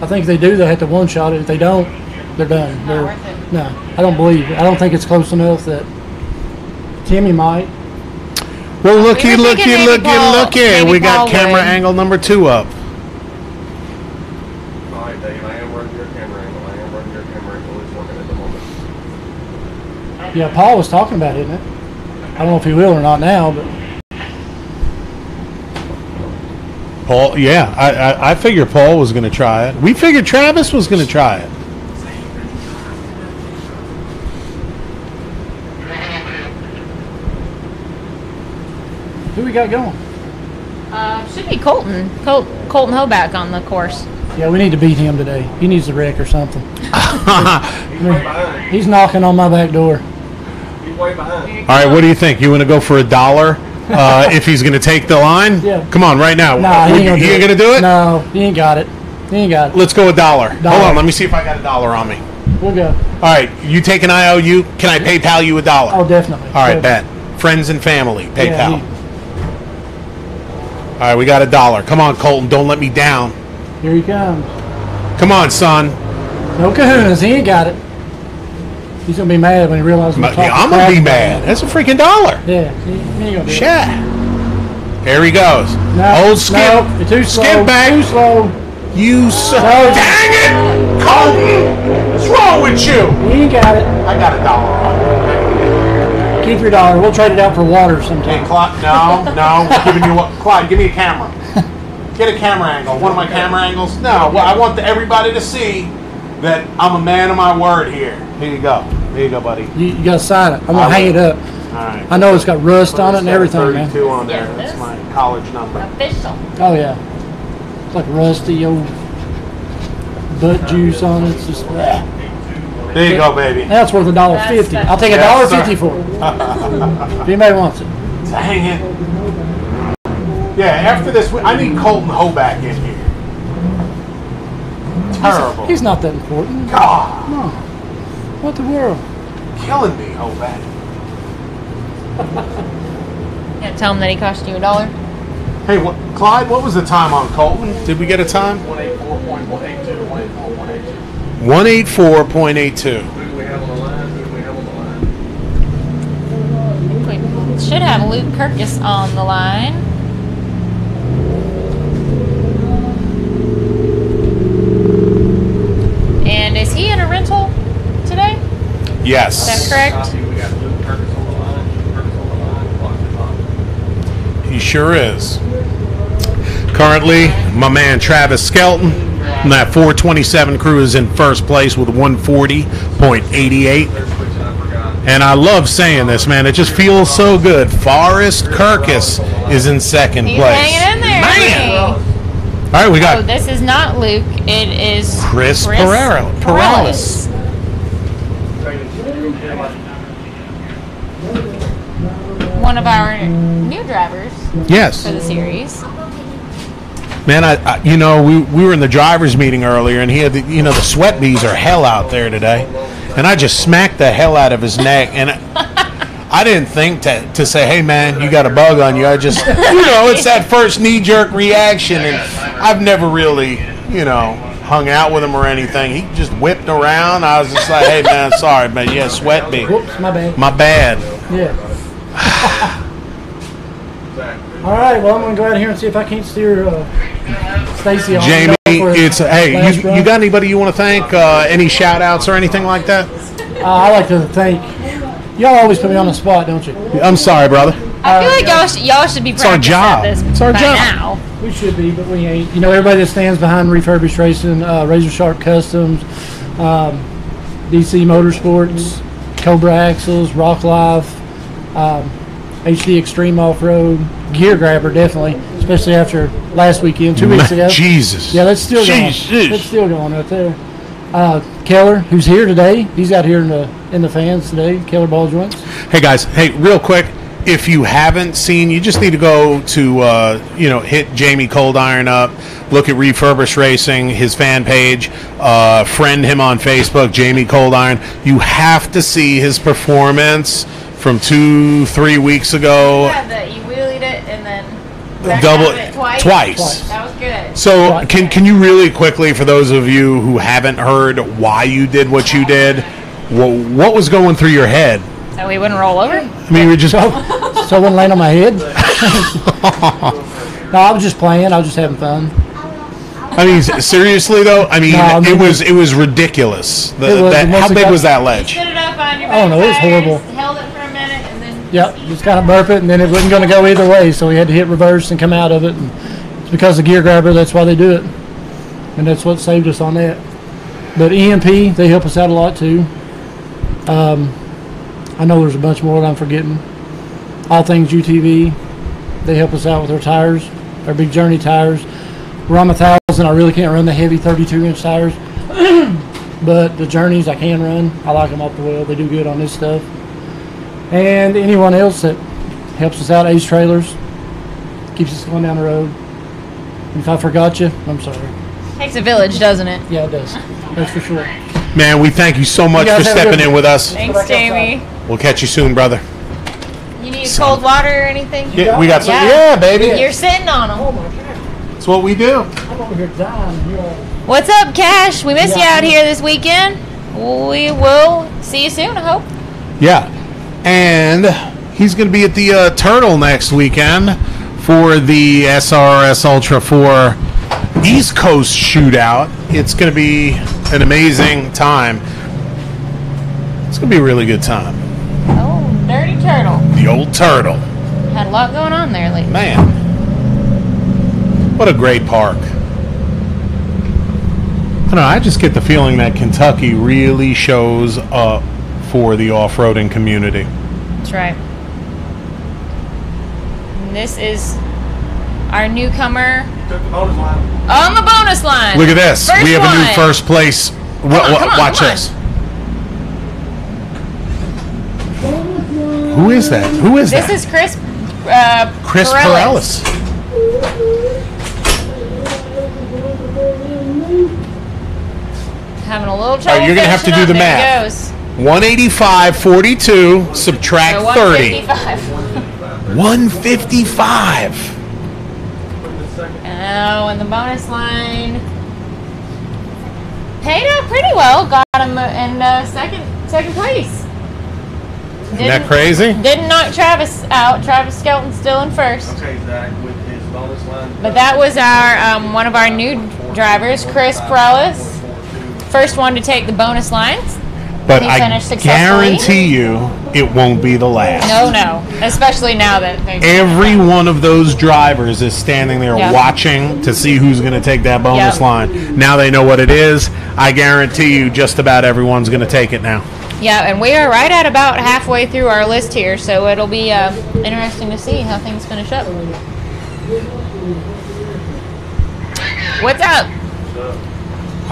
I think if they do, they have to one-shot it. If they don't, they're done. No, I don't believe it. I don't think it's close enough that Timmy might.
Well, looky. We got camera angle number 2 up.
All right, Dave, I am running your camera angle. It's working at the moment.
Yeah, Paul was talking about it, isn't it? I don't know if he will or not now, but.
Paul, yeah, I figured Paul was going to try it. We figured Travis was going to try it.
Who we got going?
Should be Colton. Colton Hoback on the course.
Yeah, we need to beat him today. He needs a wreck or something. He's knocking on my back door.
All right, what do you think? You want to go for $1 if he's going to take the line?
Yeah.
Come on, right now.
Nah, he ain't
going to do it?
No, he ain't got it. He ain't got it.
Let's go $1. Hold
Dollar.
on, let me see if I got $1 on me.
We'll go.
All right, you take an IOU. Can I PayPal you $1?
Oh, definitely.
All right,
Definitely.
bet. Friends and family, PayPal.
Yeah,
All right, we got $1. Come on, Colton, don't let me down.
Here he comes.
Come on, son.
No kahunas. He ain't got it. He's going to be mad when he realizes
I'm going to be mad. That's a freaking $1.
Yeah, he ain't going to do
Shit.
it.
There he goes.
No,
Old skip.
No, you're too slow.
Skip back.
Too slow.
You so.
No.
Dang it! Colton! What's wrong with you?
He ain't got it.
I got $1 on me.
Keep your $1. We'll trade it out for water
Hey,
sometime.
Clyde, no, I'm giving you what? Clyde, give me a camera. Get a camera angle. One of my camera angles. No, well, I want everybody to see that I'm a man of my word here. Here you go. Here you go, buddy.
You got to sign it. I'm going to hang it up.
All right.
I know it's got rust on it and everything, man.
32 on there.
Yes,
That's
this.
my college number.
Official.
Oh, yeah. It's like rusty old butt juice on it. It's just,
There you go, baby.
that's worth $1.50.
That's
I'll take
Yes,
$1.50 for it. If anybody wants it.
Dang it. Yeah, after this, I need Colton Hoback in here. Terrible.
He's not that important.
God,
No. What the world?
killing me, Hoback.
Yeah, tell him that he cost you $1.
Hey, Clyde, what was the time on Colton? Did we get a time?
184.182.
184.82.
Who do we have on the line?
We should have Luke Kirkus on the line. And is he in a rental today?
Yes.
Is that correct?
We got Luke Curtis on the line.
He sure is. Currently, my man Travis Skelton from that 427 crew is in first place with 140.88. And I love saying this, man. It just feels so good. Forrest Kirkus is in second
He's
place.
hanging in there.
Man.
isn't he?
All right, we
Oh,
got
this is not Luke. It is
Chris Perales.
One of our new drivers
Yes.
for the series.
Man, I we were in the drivers meeting earlier, and he had the sweat bees are hell out there today, and I just smacked the hell out of his neck, and I didn't think to say, hey man, you got a bug on you. I just it's that first knee jerk reaction, and I've never really hung out with him or anything. He just whipped around. I was just like, hey man, sorry, man, yeah, sweat bee.
Whoops, my bad.
My bad.
Yeah. All right, well, I'm going to go out here and see if I can't steer Stacy on.
Jamie, hey,
last
you
run.
got anybody you want to thank? Any shout outs or anything like that?
I like to thank. Y'all always put me on the spot, don't you?
I'm sorry, brother.
I feel like y'all should be
our
practicing
job.
at this
It's our
by
job.
now.
We should be, but we ain't. Everybody that stands behind Refurbished Racing, Razor Sharp Customs, DC Motorsports, Cobra Axles, Rock Life, HD Extreme Off-Road, Gear Grabber, definitely, especially after last weekend, 2 weeks ago.
Jesus.
Yeah, that's still going.
Jesus.
That's still going right there. Keller, who's here today, he's out here in the fans today. Keller Ball Joints.
Hey guys, hey, real quick, if you haven't seen, you just need to go to hit Jamie Cold Iron up, look at Refurbished Racing, his fan page, friend him on Facebook, Jamie Cold Iron. You have to see his performance from 2-3 weeks ago.
Yeah, that you wheelied it and then backed
Double
out of it twice.
twice.
That was good.
So can you really quickly, for those of you who haven't heard why you did what you did, what was going through your head?
So we wouldn't roll over?
I mean, you were just
So I wouldn't land on my head. No, I was just playing. I was just having fun.
I mean, seriously though. I mean,
No,
it was ridiculous.
It was.
How big was that ledge?
Stood it up on your
I don't know, it was
back tires,
horrible.
held it for a minute, and then
Yep, just kind of burp it, and then it wasn't going to go either way, so we had to hit reverse and come out of it. And it's because of Gear Grabber, that's why they do it, and that's what saved us on that. But EMP, they help us out a lot too. I know there's a bunch more that I'm forgetting. All things UTV, They help us out with our tires, our big Journey tires. We're on 1,000. I really can't run the heavy 32-inch tires, but the Journeys I can run. I like them off the wheel. They do good on this stuff. And anyone else that helps us out, Ace Trailers, keeps us going down the road. And if I forgot you, I'm sorry.
Takes a village, doesn't it?
Yeah, it does. That's for sure.
Man, we thank you so much for stepping in with us.
Thanks, Jamie.
We'll catch you soon, brother.
You need cold water or anything?
Yeah, we got some. Yeah, baby.
You're sitting on them.
Oh my God.
That's what we do.
I'm over here dying.
What's up, Cash? We missed you out here this weekend. We will see you soon, I hope.
Yeah. And he's going to be at the Turtle next weekend for the SRRS Ultra 4 East Coast shootout. It's going to be an amazing time. It's going to be a really good time.
Oh, Dirty Turtle.
The old Turtle.
Had a lot going on there lately.
Man. What a great park. I don't know, I just get the feeling that Kentucky really shows up for the off-roading community.
That's right. And this is our newcomer on the bonus line.
Look at this.
First
we have a new
one.
first place.
Come on,
Watch this. Who is that? Who is that?
This is Chris
Chris Perellis.
Having a little trouble.
All right, you're going to have to do the math. 185.42, subtract 30. 155.
Oh, and the bonus line paid out pretty well. Got him in second place.
Isn't that crazy?
Didn't knock Travis out. Travis Skelton's still in first.
Okay, Zach, with his bonus line.
But that was our one of our new drivers, Chris Perellis. First one to take the bonus lines.
But
He
I
finished successfully.
guarantee you it won't be the last.
No. Especially now that
Every one of those drivers is standing there
Yeah.
watching to see who's going to take that bonus
Yep.
line. Now they know what it is. I guarantee you just about everyone's going to take it now.
Yeah, and we are right at about halfway through our list here, so it'll be interesting to see how things finish up. What's up?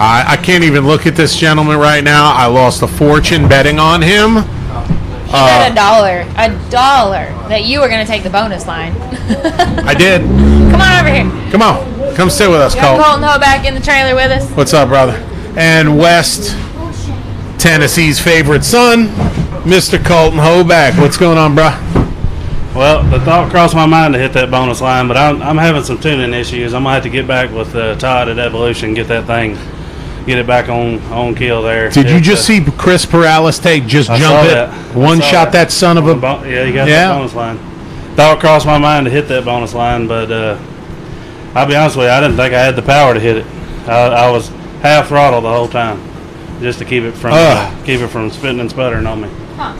I can't even look at this gentleman right now. I lost a fortune betting on him.
He bet $1 that you were going to take the bonus line.
I did.
Come on over here.
Come on. Come sit with us,
You got
Colt.
Colton Ho back in the trailer with us.
What's up, brother? And West Tennessee's favorite son, Mr. Colton Ho back. What's going on, bro?
Well, the thought crossed my mind to hit that bonus line, but I'm having some tuning issues. I'm going to have to get back with Todd at Evolution, get that thing, get it back on kill there.
Did you just see Chris Peralez jump it? One shot that son of a...
Yeah, you got that bonus line. Thought crossed my mind to hit that bonus line, but I'll be honest with you, I didn't think I had the power to hit it. I was half throttle the whole time, just to keep it from spitting and sputtering on me.
Huh.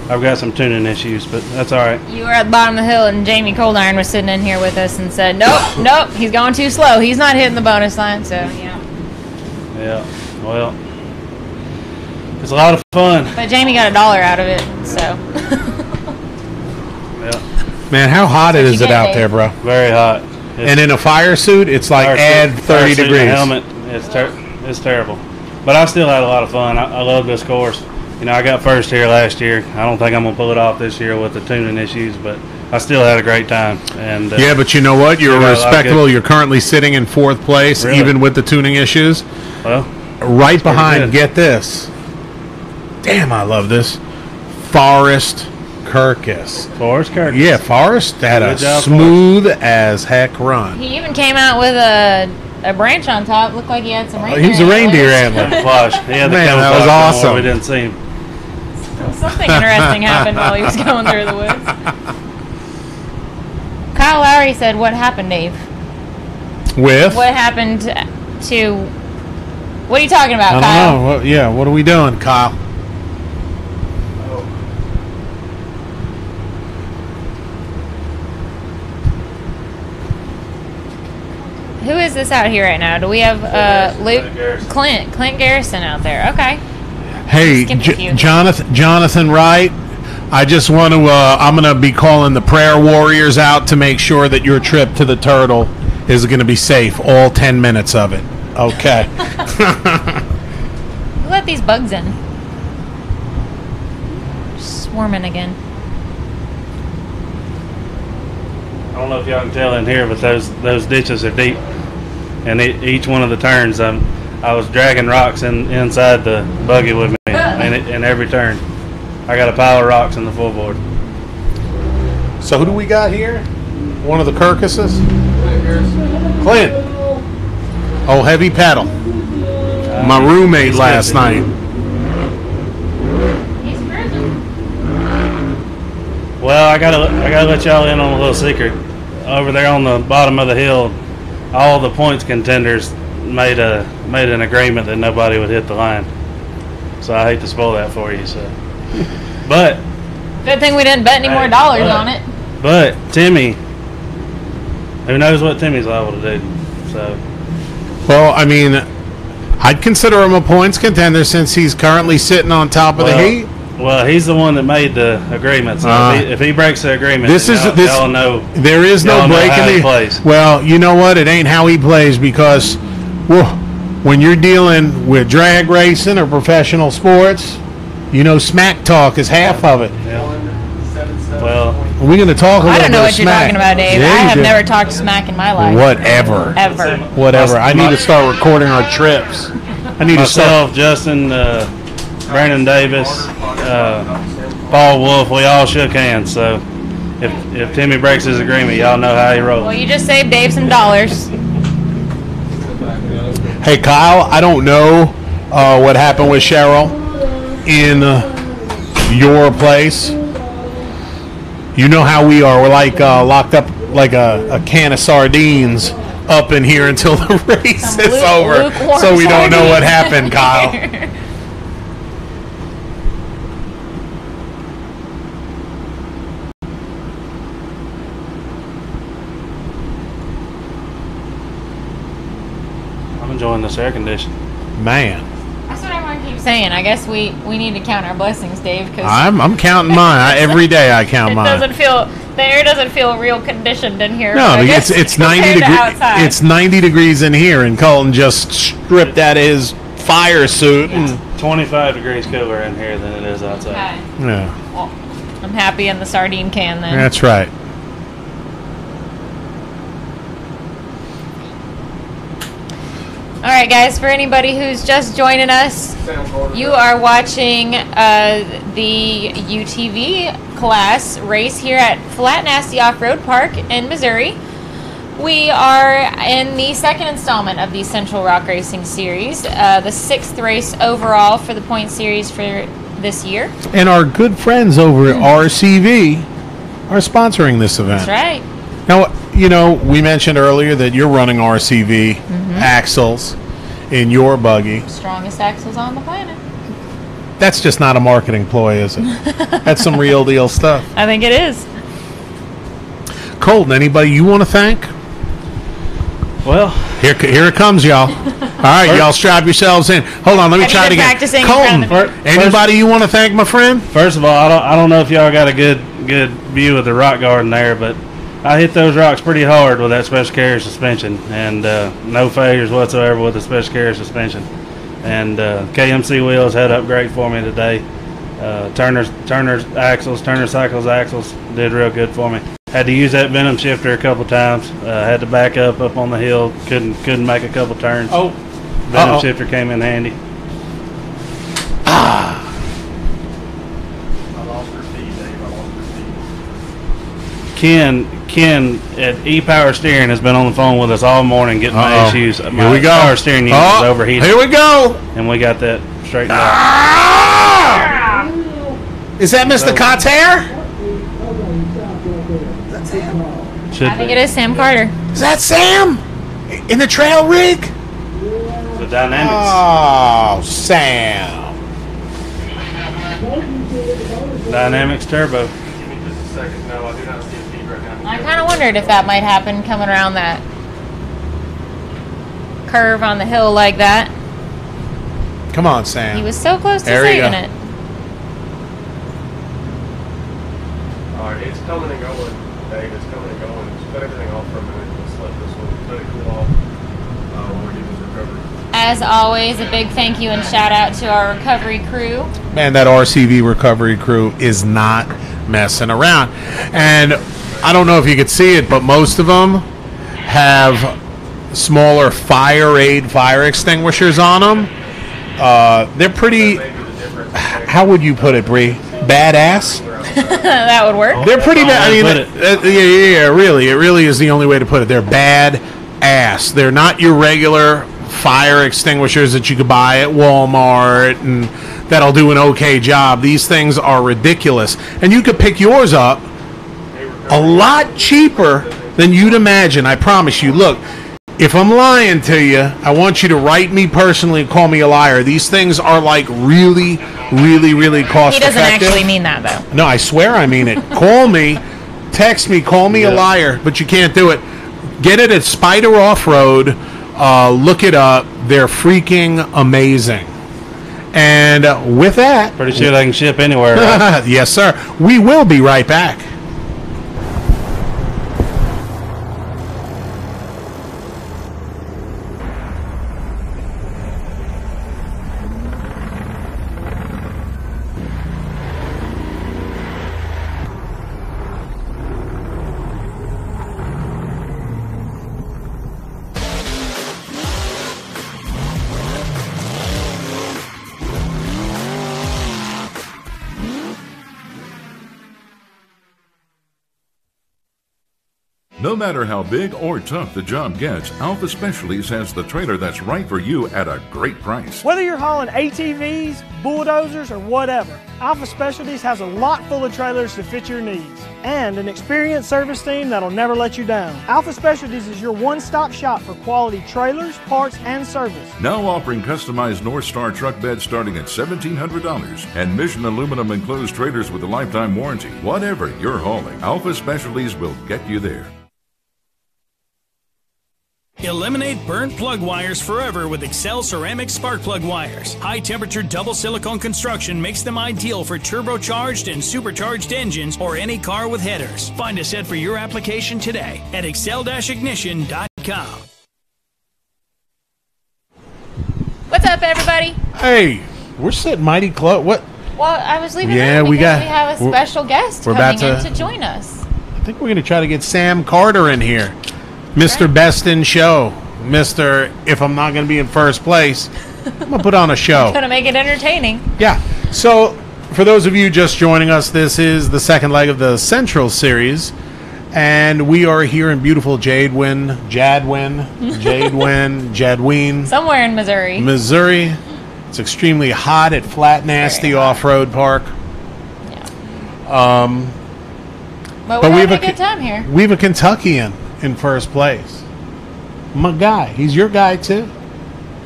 I've got some tuning issues, but that's all right.
You were at the bottom of the hill, and Jamie Coldiron was sitting in here with us and said, nope, he's going too slow. He's not hitting the bonus line, so,
Yeah, well, it's a lot of fun.
But Jamie got $1 out of it, so.
Yeah.
Man, how hot is it out
Dave.
there, bro?
Very hot.
And in a fire suit, it's like add 30 degrees.
Helmet, it's terrible. But I still had a lot of fun. I love this course. You know, I got first here last year. I don't think I'm going to pull it off this year with the tuning issues, but I still had a great time. And
yeah, but you know what? You're respectable. You're currently sitting in 4th place,
Really?
even with the tuning issues.
Well,
right behind,
good.
get this. Damn, I love this. Forrest Kirkus.
Forrest Kirkus.
Yeah, Forrest had
Good
a
job,
smooth as heck run.
He even came out with a branch on top. Looked like he had some reindeer.
He was a reindeer antler.
Flush. Yeah,
Man, that was awesome.
We didn't see him.
Something interesting happened while he was going through the woods. Kyle Lowry said, "What happened, Dave?
With?
What happened to? What are you talking about,
I
Kyle?
don't know. What are we doing, Kyle?
Who is this out here right now? Do we have Luke Clint Garrison out there? Okay.
Hey,
Skipped a few.
Jonathan Wright. I just want to, I'm going to be calling the prayer warriors out to make sure that your trip to the turtle is going to be safe, all 10 minutes of it. Okay.
Who let these bugs in? Swarming again.
I don't know if y'all can tell in here, but those ditches are deep, and each one of the turns, I was dragging rocks inside the buggy with me, in every turn. I got a pile of rocks in the full board.
So who do we got here? One of the Kirkuses? Clint. Oh, heavy pedal. My roommate last night.
Well, I gotta let y'all in on a little secret. Over there on the bottom of the hill, all the points contenders made an agreement that nobody would hit the line. So I hate to spoil that for you. So, but
Good thing we didn't bet any more dollars on it.
But Timmy, who knows what Timmy's liable to do? So,
well, I mean, I'd consider him a points contender since he's currently sitting on top of the heat.
Well, he's the one that made the agreement. So if he breaks the agreement, y'all know.
There is no breaking the
plays.
Well, you know what? It ain't how he plays because, when you're dealing with drag racing or professional sports, you know, smack talk is half of it.
Yeah. Well,
we're going to talk a little bit of smack.
I don't know what you're talking about, Dave.
Yeah,
I have never talked smack in my life.
Whatever.
Ever.
Whatever. I need to start recording our trips. I need
myself, Justin, Brandon Davis, Paul Wolf, we all shook hands. So if Timmy breaks his agreement, y'all know how he rolls.
Well, you just saved Dave some dollars.
Hey, Kyle, I don't know what happened with Cheryl in your place. You know how we are. We're like locked up like a can of sardines up in here until the race is over. So we don't know what happened, Kyle.
I'm enjoying this air conditioning.
Man.
That's what everyone keeps saying. I guess we need to count our blessings, Dave. Cause
I'm counting mine. Every day I count mine.
The air doesn't feel real conditioned in here.
No, it's 90 degrees. It's 90 degrees in here, and Colton just stripped out of his fire suit.
It's 25 degrees cooler in here than it is outside.
Okay.
Yeah.
Well, I'm happy in the sardine can then.
That's right.
All right, guys, for anybody who's just joining us, you are watching the UTV class race here at Flat Nasty Off-Road Park in Missouri. We are in the second installment of the Central Rock Racing Series, the 6th race overall for the point series for this year.
And our good friends over at RCV are sponsoring this event.
That's right.
Now, you know, we mentioned earlier that you're running RCV axles in your buggy.
Strongest axles on the planet.
That's just not a marketing ploy, is it? That's some real deal stuff.
I think it is.
Colton, anybody you want to thank?
Well,
here it comes, y'all. All right, y'all strap yourselves in. Hold on, let me try it again. Colton, anybody you want to thank, my friend?
First of all, I don't know if y'all got a good view of the rock garden there, but I hit those rocks pretty hard with that special carrier suspension, and no failures whatsoever with the special carrier suspension. And KMC wheels held up great for me today. Turner Cycles axles did real good for me. Had to use that Venom shifter a couple times. Had to back up on the hill. Couldn't make a couple turns. Venom shifter came in handy.
I lost her feed, Dave.
Ken at E-Power Steering has been on the phone with us all morning getting my issues.
Here
my
we go.
Power steering unit is overheated.
Here we go.
And we got that straightened out.
Is that Mr. Cotter?
I think it is Sam Carter.
Is that Sam? In the trail rig?
The Dynamics.
Oh, Sam.
Dynamics Turbo.
Give me just a second. No, I do not see a feed right now.
I kind of wondered if that might happen coming around that curve on the hill like that.
Come on, Sam.
He was so close to
There you
saving
go.
it.
it's coming and going, Dave. It's coming and going. Just put everything off for a minute and just let this one let it cool off when we do this recovery.
As always, a big thank you and shout out to our recovery crew.
Man, that RCV recovery crew is not messing around. And I don't know if you could see it, but most of them have smaller fire extinguishers on them. They're pretty, how would you put it, Bree? Badass?
That would work.
They're pretty bad. I mean, yeah, really. It really is the only way to put it. They're badass. They're not your regular fire extinguishers that you could buy at Walmart and that'll do an okay job. These things are ridiculous. And you could pick yours up a lot cheaper than you'd imagine. I promise you. Look, if I'm lying to you, I want you to write me personally and call me a liar. These things are like really, really, really cost effective.
He doesn't actually mean that, though.
No, I swear I mean it. Call me, text me, call me a liar, but you can't do it. Get it at Spider Offroad. Look it up. They're freaking amazing. And with that...
Pretty sure they can ship anywhere, right?
Yes, sir. We will be right back.
No matter how big or tough the job gets, Alpha Specialties has the trailer that's right for you at a great price.
Whether you're hauling ATVs, bulldozers, or whatever, Alpha Specialties has a lot full of trailers to fit your needs and an experienced service team that'll never let you down. Alpha Specialties is your one-stop shop for quality trailers, parts, and service.
Now offering customized North Star truck beds starting at $1,700 and Mission Aluminum enclosed trailers with a lifetime warranty. Whatever you're hauling, Alpha Specialties will get you there.
Eliminate burnt plug wires forever with Excel Ceramic Spark Plug Wires. High temperature double silicone construction makes them ideal for turbocharged and supercharged engines or any car with headers. Find a set for your application today at excel-ignition.com.
What's up, everybody?
Hey, we're sitting mighty close. What?
Well, I was leaving
Yeah,
early
we
because
got-
we have a special guest
we're
coming
about
in to join us.
I think we're going to try to get Sam Carter in here. Mr. Best in Show. Mr. If I'm not going to be in first place, I'm going to put on a show.
Gonna make it entertaining.
Yeah. So, for those of you just joining us, this is the second leg of the Central Series. And we are here in beautiful Jadwin,
Somewhere in Missouri.
Missouri. It's extremely hot at Flat Nasty Off-Road Park.
Yeah. But we're having a good time here.
We have a Kentuckian in first place. My guy. He's your guy, too.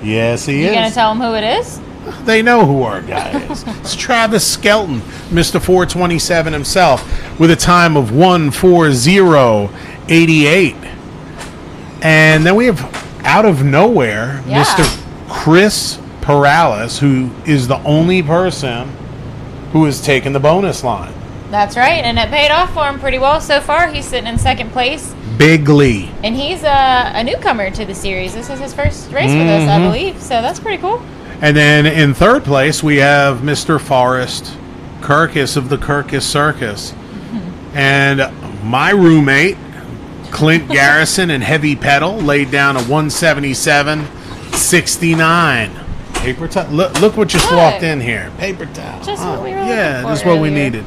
Yes, he is.
You gonna tell them who it is?
They know who our guy is. It's Travis Skelton, Mr. 427 himself, with a time of 1:40:88. And then we have, out of nowhere, Mr. Chris Perales, who is the only person who has taken the bonus line.
That's right, and it paid off for him pretty well so far. He's sitting in second place.
Bigly.
And he's a newcomer to the series. This is his first race with us, I believe. So that's pretty cool.
And then in third place, we have Mr. Forrest Kirkus of the Kirkus Circus. And my roommate, Clint Garrison in heavy pedal, laid down a 177.69. Paper towel. Look what just walked in here. Paper towel.
Just what we were looking
Yeah,
for
just what we
earlier.
needed.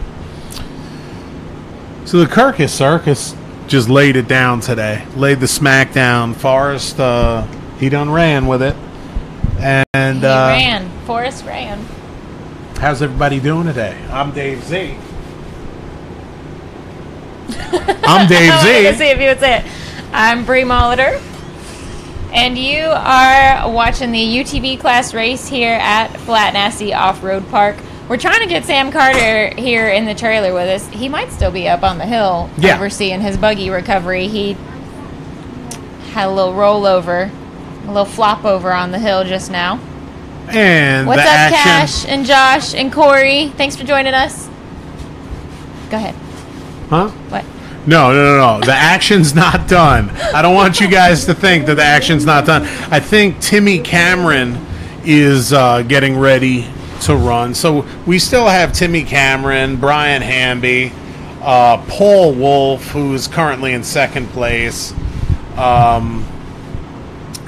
So the Kirkus Circus just laid it down today. Laid the smack down. Forrest, he done ran with it. And
He ran. Forrest ran.
how's everybody doing today? I'm Dave Z. I'm Dave
I
Z.
wanted to see if you would say it. I'm Bree Molitor. And you are watching the UTV class race here at Flat Nasty Off-Road Park. We're trying to get Sam Carter here in the trailer with us. He might still be up on the hill overseeing his buggy recovery. He had a little rollover, a little flop over on the hill just now.
And
what's
the
up,
action.
Cash and Josh and Corey? Thanks for joining us. Go ahead.
Huh?
What?
No. The action's not done. I don't want you guys to think that the action's not done. I think Timmy Cameron is getting ready to run. So we still have Timmy Cameron, Brian Hamby, Paul Wolf, who is currently in second place.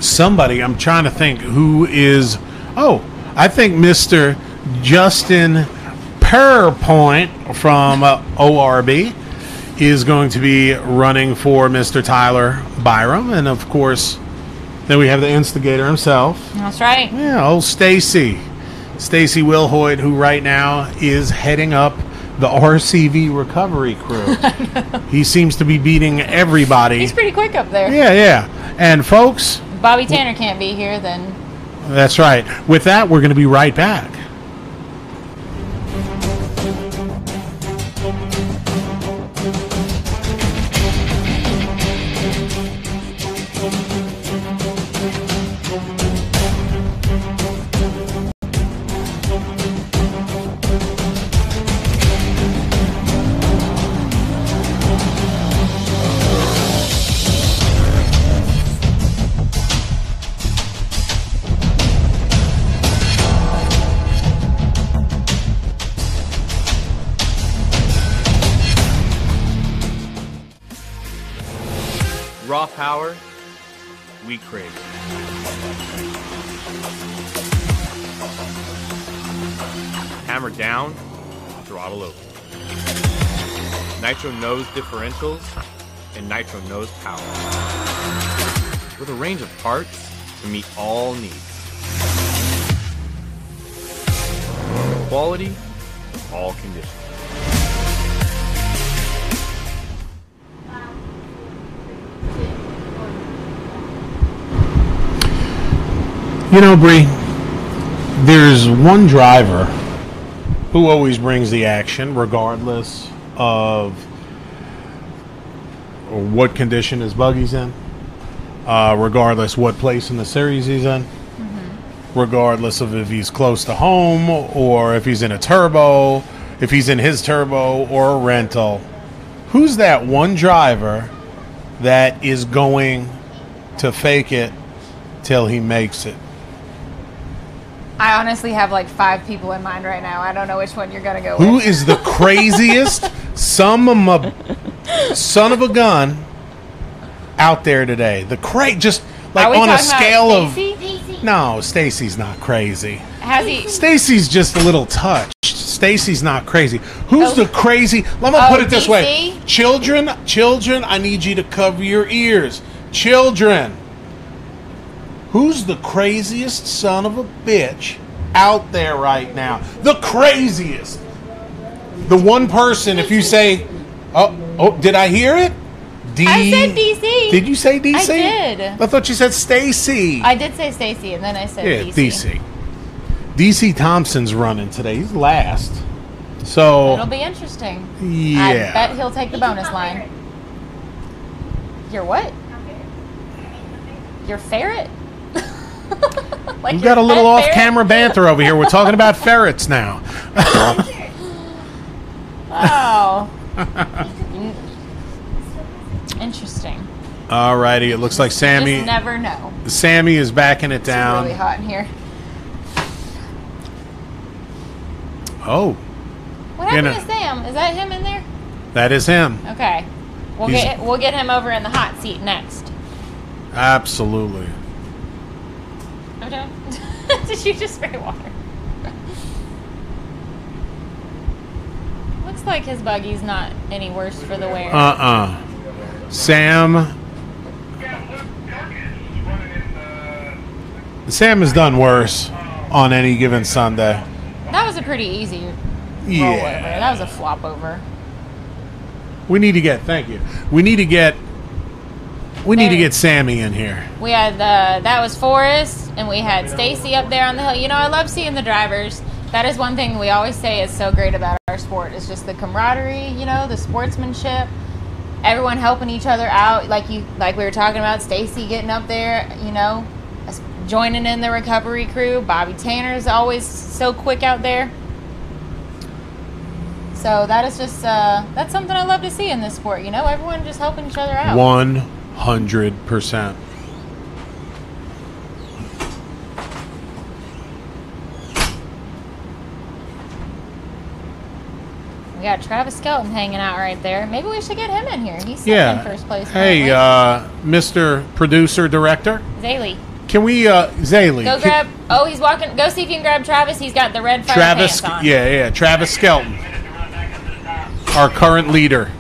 Somebody, I'm trying to think who is. Oh, I think Mr. Justin Perpoint from ORB is going to be running for Mr. Tyler Byram. And of course, then we have the instigator himself.
That's right.
Yeah, old Stacy Wilhoyd, who right now is heading up the RCV recovery crew. He seems to be beating everybody.
He's pretty quick up there.
Yeah. And folks,
Bobby Tanner can't be here, then.
That's right. With that, we're going to be right back.
Raw power, we crave. Hammer down, throttle over. Nitro nose differentials and nitro nose power. With a range of parts to meet all needs. Quality, all conditions.
You know, Bree, there's one driver who always brings the action, regardless of what condition his buggy's in, regardless what place in the series he's in, regardless of if he's close to home or if he's in a turbo, if he's in his turbo or a rental. Who's that one driver that is going to fake it till he makes it?
I honestly have like 5 people in mind right now. I don't know which one you're going to go
Who
with.
is the craziest son of a gun out there today? Just like on a scale of... No, Stacy's not crazy.
Has he?
Stacy's just a little touched. Stacy's not crazy. Who's the crazy... Let me put it this way. Children, I need you to cover your ears. Children. Who's the craziest son of a bitch out there right now? The craziest. The one person, if you say, oh, did I hear it?
I said DC.
Did you say DC?
I did.
I thought you said Stacy.
I did say Stacy, and then I said DC.
DC Thompson's running today. He's last. So
it'll be interesting.
Yeah.
I bet he'll take the bonus line. Your what? Your ferret?
We've got a little off-camera banter over here. We're talking about ferrets now.
Oh. Interesting.
All righty. It looks like Sammy.
Just never know.
Sammy is backing it down.
It's really hot in here.
Oh.
What happened to Sam? Is that him in there?
That is him.
Okay. We'll get him over in the hot seat next.
Absolutely.
Okay. Did you just spray water? Looks like his buggy's not any worse for the wear.
Sam has done worse on any given Sunday.
That was a pretty easy rollover. That was a flop over.
We need to get Sammy in here.
We had that was Forrest, and we had Stacy up there on the hill. You know, I love seeing the drivers. That is one thing we always say is so great about our sport. It's just the camaraderie, you know, the sportsmanship, everyone helping each other out. Like we were talking about, Stacy getting up there, you know, joining in the recovery crew. Bobby Tanner's always so quick out there. So that is just that's something I love to see in this sport. You know, everyone just helping each other out.
100%.
We got Travis Skelton hanging out right there. Maybe we should get him in here. He's
Yeah.
in first place.
Hey, Mr. Producer Director.
Zaylee.
Can we, Zaylee?
Go grab. Oh, he's walking. Go see if you can grab Travis. He's got the red fire
Travis.
pants on.
Yeah. Travis Skelton, our current leader.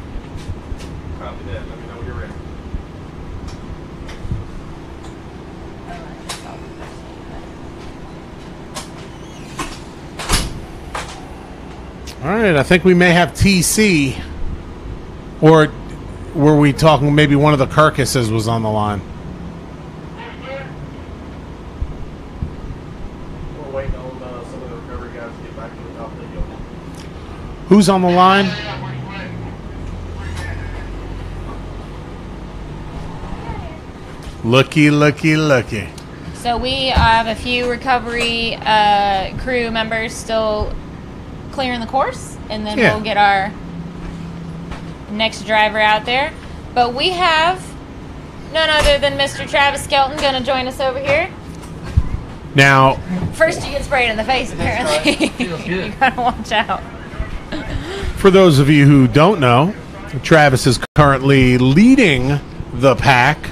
All right, I think we may have TC, or were we talking maybe one of the carcasses was on the line?
We're waiting on some of the recovery guys to get back to the top of the hill.
Who's on the line? Looky.
So we have a few recovery crew members still clearing the course, and then we'll get our next driver out there. But we have none other than Mr. Travis Skelton going to join us over here.
Now,
first you get sprayed in the face, apparently. You got to watch out.
For those of you who don't know, Travis is currently leading the pack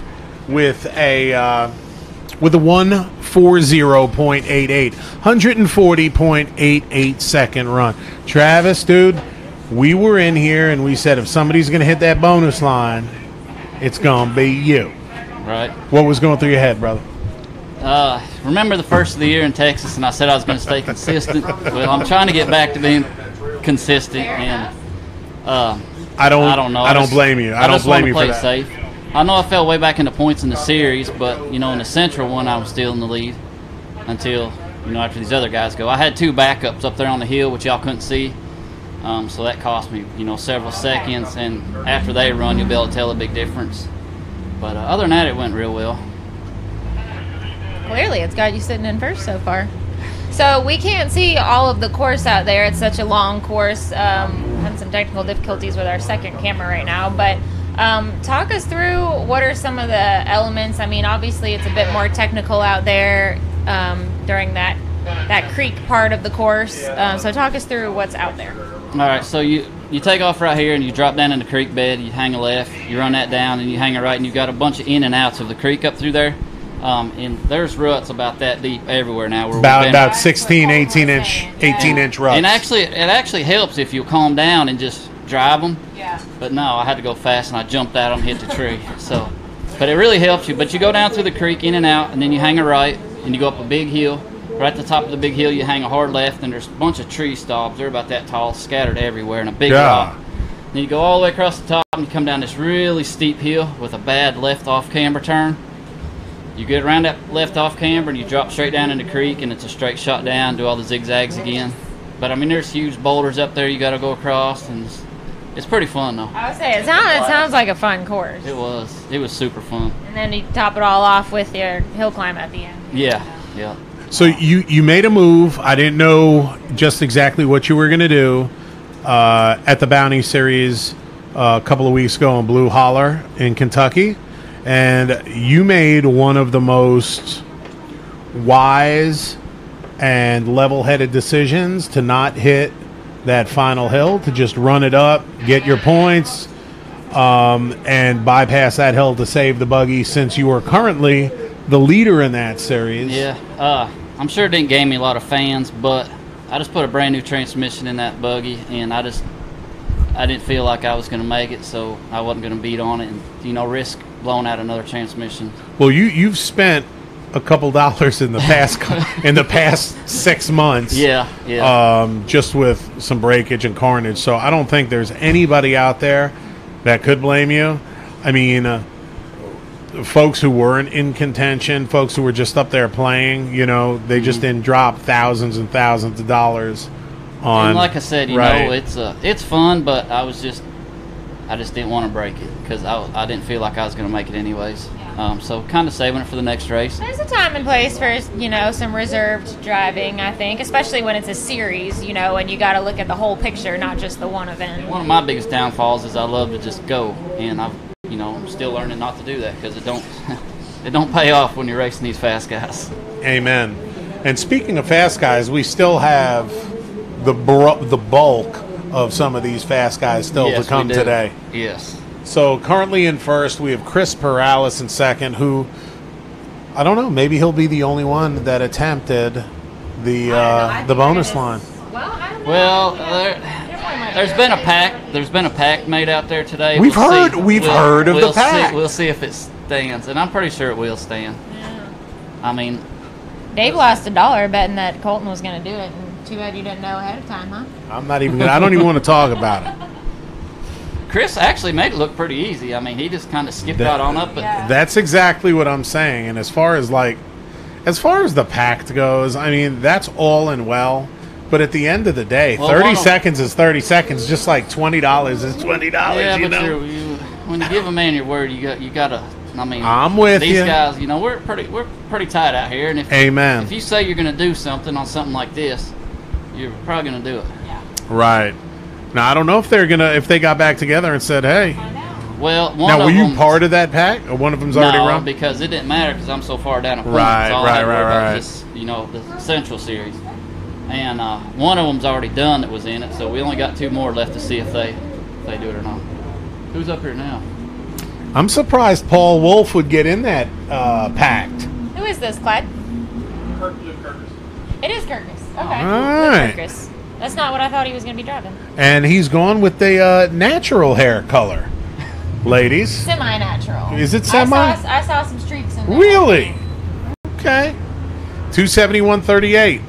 with a 140.88, 140.88 second run. Travis, dude, we were in here and we said if somebody's going to hit that bonus line, it's going to be you.
Right.
What was going through your head, brother?
Remember the first of the year in Texas, and I said I was going to stay consistent. Well, I'm trying to get back to being consistent, and I don't know.
I don't blame you. I don't blame you for that.
Safe. I know I fell way back into points in the series, but, you know, in the Central one, I was still in the lead until, you know, after these other guys go. I had two backups up there on the hill, which y'all couldn't see, so that cost me, you know, several seconds, and after they run, you'll be able to tell a big difference. But other than that, it went real well.
Clearly, it's got you sitting in first so far. So we can't see all of the course out there. It's such a long course. Having some technical difficulties with our second camera right now, but talk us through what are some of the elements. I mean, obviously it's a bit more technical out there during that creek part of the course. So talk us through what's out there.
All right, so you take off right here and you drop down in the creek bed. You hang a left, you run that down, and you hang a right, and you've got a bunch of in and outs of the creek up through there. And there's ruts about that deep everywhere now.
About 16, 18-inch ruts.
And actually, it actually helps if you calm down and just drive them. Yeah. But no, I had to go fast, and I jumped out and hit the tree. So, but it really helps you. But you go down through the creek, in and out, and then you hang a right, and you go up a big hill. Right at the top of the big hill, you hang a hard left, and there's a bunch of tree stalks. They're about that tall, scattered everywhere, and a big rock. Then you go all the way across the top, and you come down this really steep hill with a bad left-off camber turn. You get around that left-off camber, and you drop straight down in the creek, and it's a straight shot down, do all the zigzags again. But, I mean, there's huge boulders up there you got to go across, and it's pretty fun, though.
I would say it sounds like a fun course.
It was super fun.
And then you top it all off with your hill climb at the end.
Yeah.
So you made a move. I didn't know just exactly what you were going to do at the Bounty Series a couple of weeks ago in Blue Holler in Kentucky. And you made one of the most wise and level-headed decisions to not hit that final hill, to just run it up, get your points, and bypass that hill to save the buggy, since you are currently the leader in that series.
Yeah, I'm sure it didn't gain me a lot of fans, but I just put a brand new transmission in that buggy, and I didn't feel like I was going to make it, so I wasn't going to beat on it and, you know, risk blowing out another transmission.
Well, you've spent a couple dollars in the past 6 months.
Yeah.
Just with some breakage and carnage. So I don't think there's anybody out there that could blame you. I mean, folks who weren't in contention, folks who were just up there playing, you know, they just didn't drop thousands and thousands of dollars on.
And like I said, you know, it's fun, but I just didn't want to break it because I didn't feel like I was going to make it anyways. So kind of saving it for the next race.
There's a time and place for, you know, some reserved driving, I think, especially when it's a series, you know, and you got to look at the whole picture, not just the one event.
One of my biggest downfalls is I love to just go, and I'm still learning not to do that because it don't it don't pay off when you're racing these fast guys.
Amen. And speaking of fast guys, we still have the bulk of some of these fast guys still to come today.
Yes.
So currently in first, we have Chris Perales in second, who, I don't know, maybe he'll be the only one that attempted the bonus line.
Well, there's been a pack. There's been a pack made out there today.
We've heard of the pack.
We'll see if it stands, and I'm pretty sure it will stand.
Yeah.
I mean,
Dave lost $1 betting that Colton was going to do it, and too bad you didn't know ahead of time, huh?
I don't even want to talk about it.
Chris actually made it look pretty easy. I mean, he just kind of skipped right on up. But
that's exactly what I'm saying. And as far as the pact goes, I mean, that's all and well. But at the end of the day, 30 seconds is 30 seconds, just like $20 is $20.
Yeah,
you
but
know?
When you give a man your word, you gotta. I mean,
I'm with
these
you.
guys. You know, we're pretty tight out here, and if you say you're gonna do something on something like this, you're probably gonna do it.
Yeah.
Right. Now I don't know if they got back together and said, "Hey."
Well,
were you part of that pack, or one of them's already run?
No, because it didn't matter because I'm so far down a point.
Right.
Just, you know, the Central Series, and one of them's already done that was in it, so we only got 2 more left to see if they do it or not. Who's up here now?
I'm surprised Paul Wolf would get in that pact.
Who is this, Clyde? It is Kirkus. Okay.
All right.
Kirkus. That's not what I thought he was going to be driving.
And he's gone with the natural hair color, ladies.
Semi-natural.
Is it semi?
I saw some streaks in there.
Really? Okay. 271.38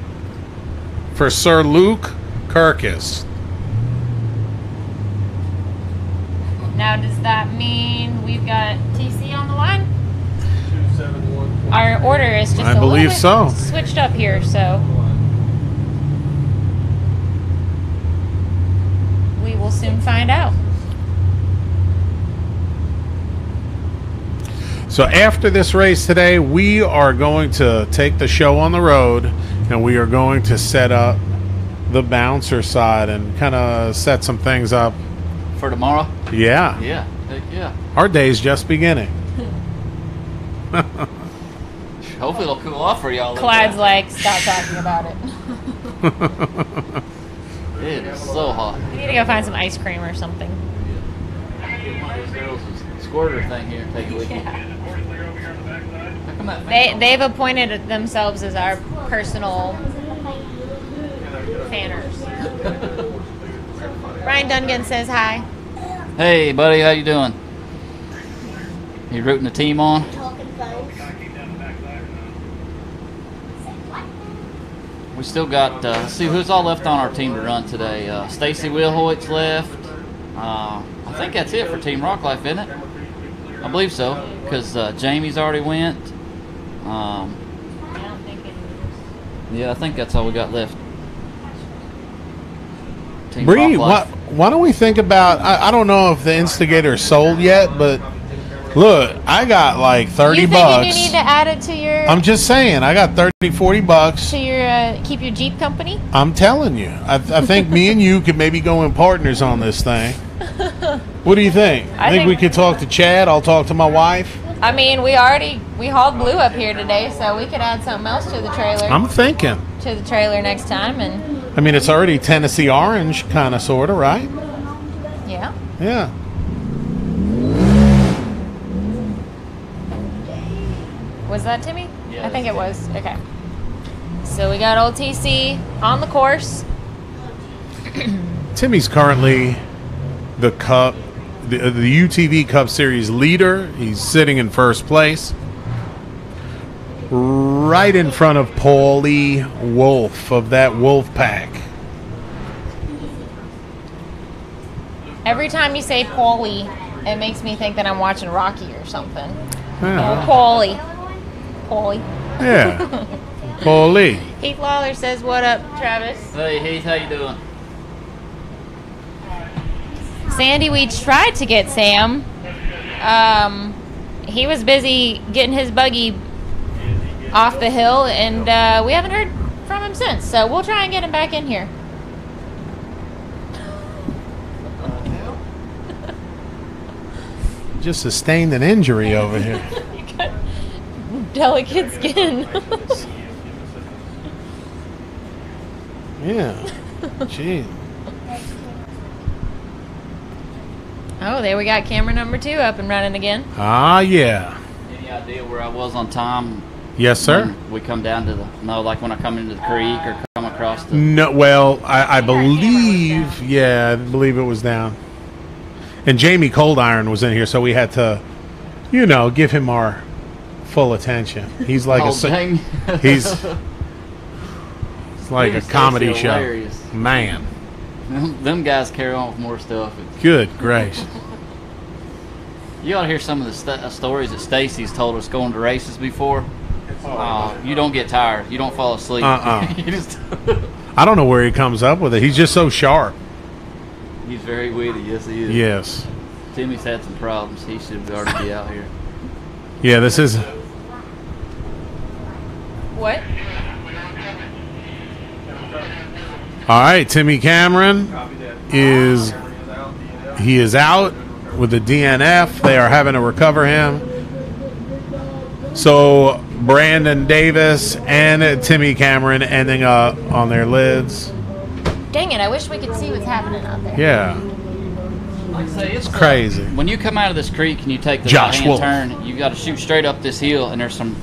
for Sir Luke Kirkus.
Now, does that mean we've got TC on the line? 271. Our order is just
I believe so.
Switched up here, so we will soon find out.
So after this race today, we are going to take the show on the road, and we are going to set up the bouncer side and kind of set some things up
for tomorrow.
Yeah.
Yeah. Heck yeah.
Our day's just beginning.
Hopefully it'll cool off for y'all.
Clyde's like, stop talking about it.
It is so hot.
We need to go find some ice cream or something.
Get one of those girls' squirter thing here. Take it with you.
They've appointed themselves as our personal fanners. Brian Dungan says hi.
Hey, buddy, how you doing? You rooting the team on? We still got, let's see who's all left on our team to run today. Stacy Wilhoit's left. I think that's it for Team Rock Life, isn't it? I believe so, because Jamie's already went. Yeah, I think that's all we got left. Team
Bree,
Rock Life.
why don't we think about, I don't know if the Instigator is sold yet, but look, I got like 30 bucks.
You need to add it to your...
I'm just saying, I got 30, 40 bucks.
To your, keep your Jeep company?
I'm telling you. I think me and you could maybe go in partners on this thing. What do you think? I think we could talk to Chad. I'll talk to my wife.
I mean, we hauled Blue up here today, so we could add something else to the trailer.
I'm thinking.
To the trailer next time.
I mean, it's already Tennessee Orange, kind of, sort of, right?
Yeah.
Yeah.
Was that Timmy? Yeah, I think it was. Okay. So we got old TC on the course.
Timmy's currently the Cup, the UTV Cup Series leader. He's sitting in first place, right in front of Paulie Wolf of that Wolf Pack.
Every time you say Paulie, it makes me think that I'm watching Rocky or something.
Yeah.
Oh, Paulie. Paulie.
Yeah. Paulie.
Heath Lawler says, "What up, Travis?"
Hey, Heath, how you doing?
Sandy, we tried to get Sam. he was busy getting his buggy off the hill, and we haven't heard from him since. So we'll try and get him back in here.
Just sustained an injury over here.
You got delicate skin.
Yeah. Gee.
Oh, there we got camera number 2 up and running again.
Ah, yeah.
Any idea where I was on time?
Yes, sir.
When we come down to like when I come into the creek or come across the.
No, well, I believe, I believe it was down. And Jamie Cold Iron was in here, so we had to, give him our full attention. He's like
dang.
He's it's like a comedy show.
Hilarious.
Man.
Them guys carry on with more stuff.
Good gracious.
You ought to hear some of the stories that Stacy's told us going to races before. You don't get tired. You don't fall asleep. You just
I don't know where he comes up with it. He's just so sharp.
He's very witty. Yes, he is.
Yes.
Timmy's had some problems. He should already be out here.
Yeah, this is.
What?
All right, Timmy Cameron is out with the DNF. They are having to recover him. So Brandon Davis and Timmy Cameron ending up on their lids.
Dang it, I wish we could see what's happening out there.
Yeah.
Like I say, it's
crazy.
When you come out of this creek and you take the
Josh
right-hand
Wolf.
turn, you got to shoot straight up this hill, and there's some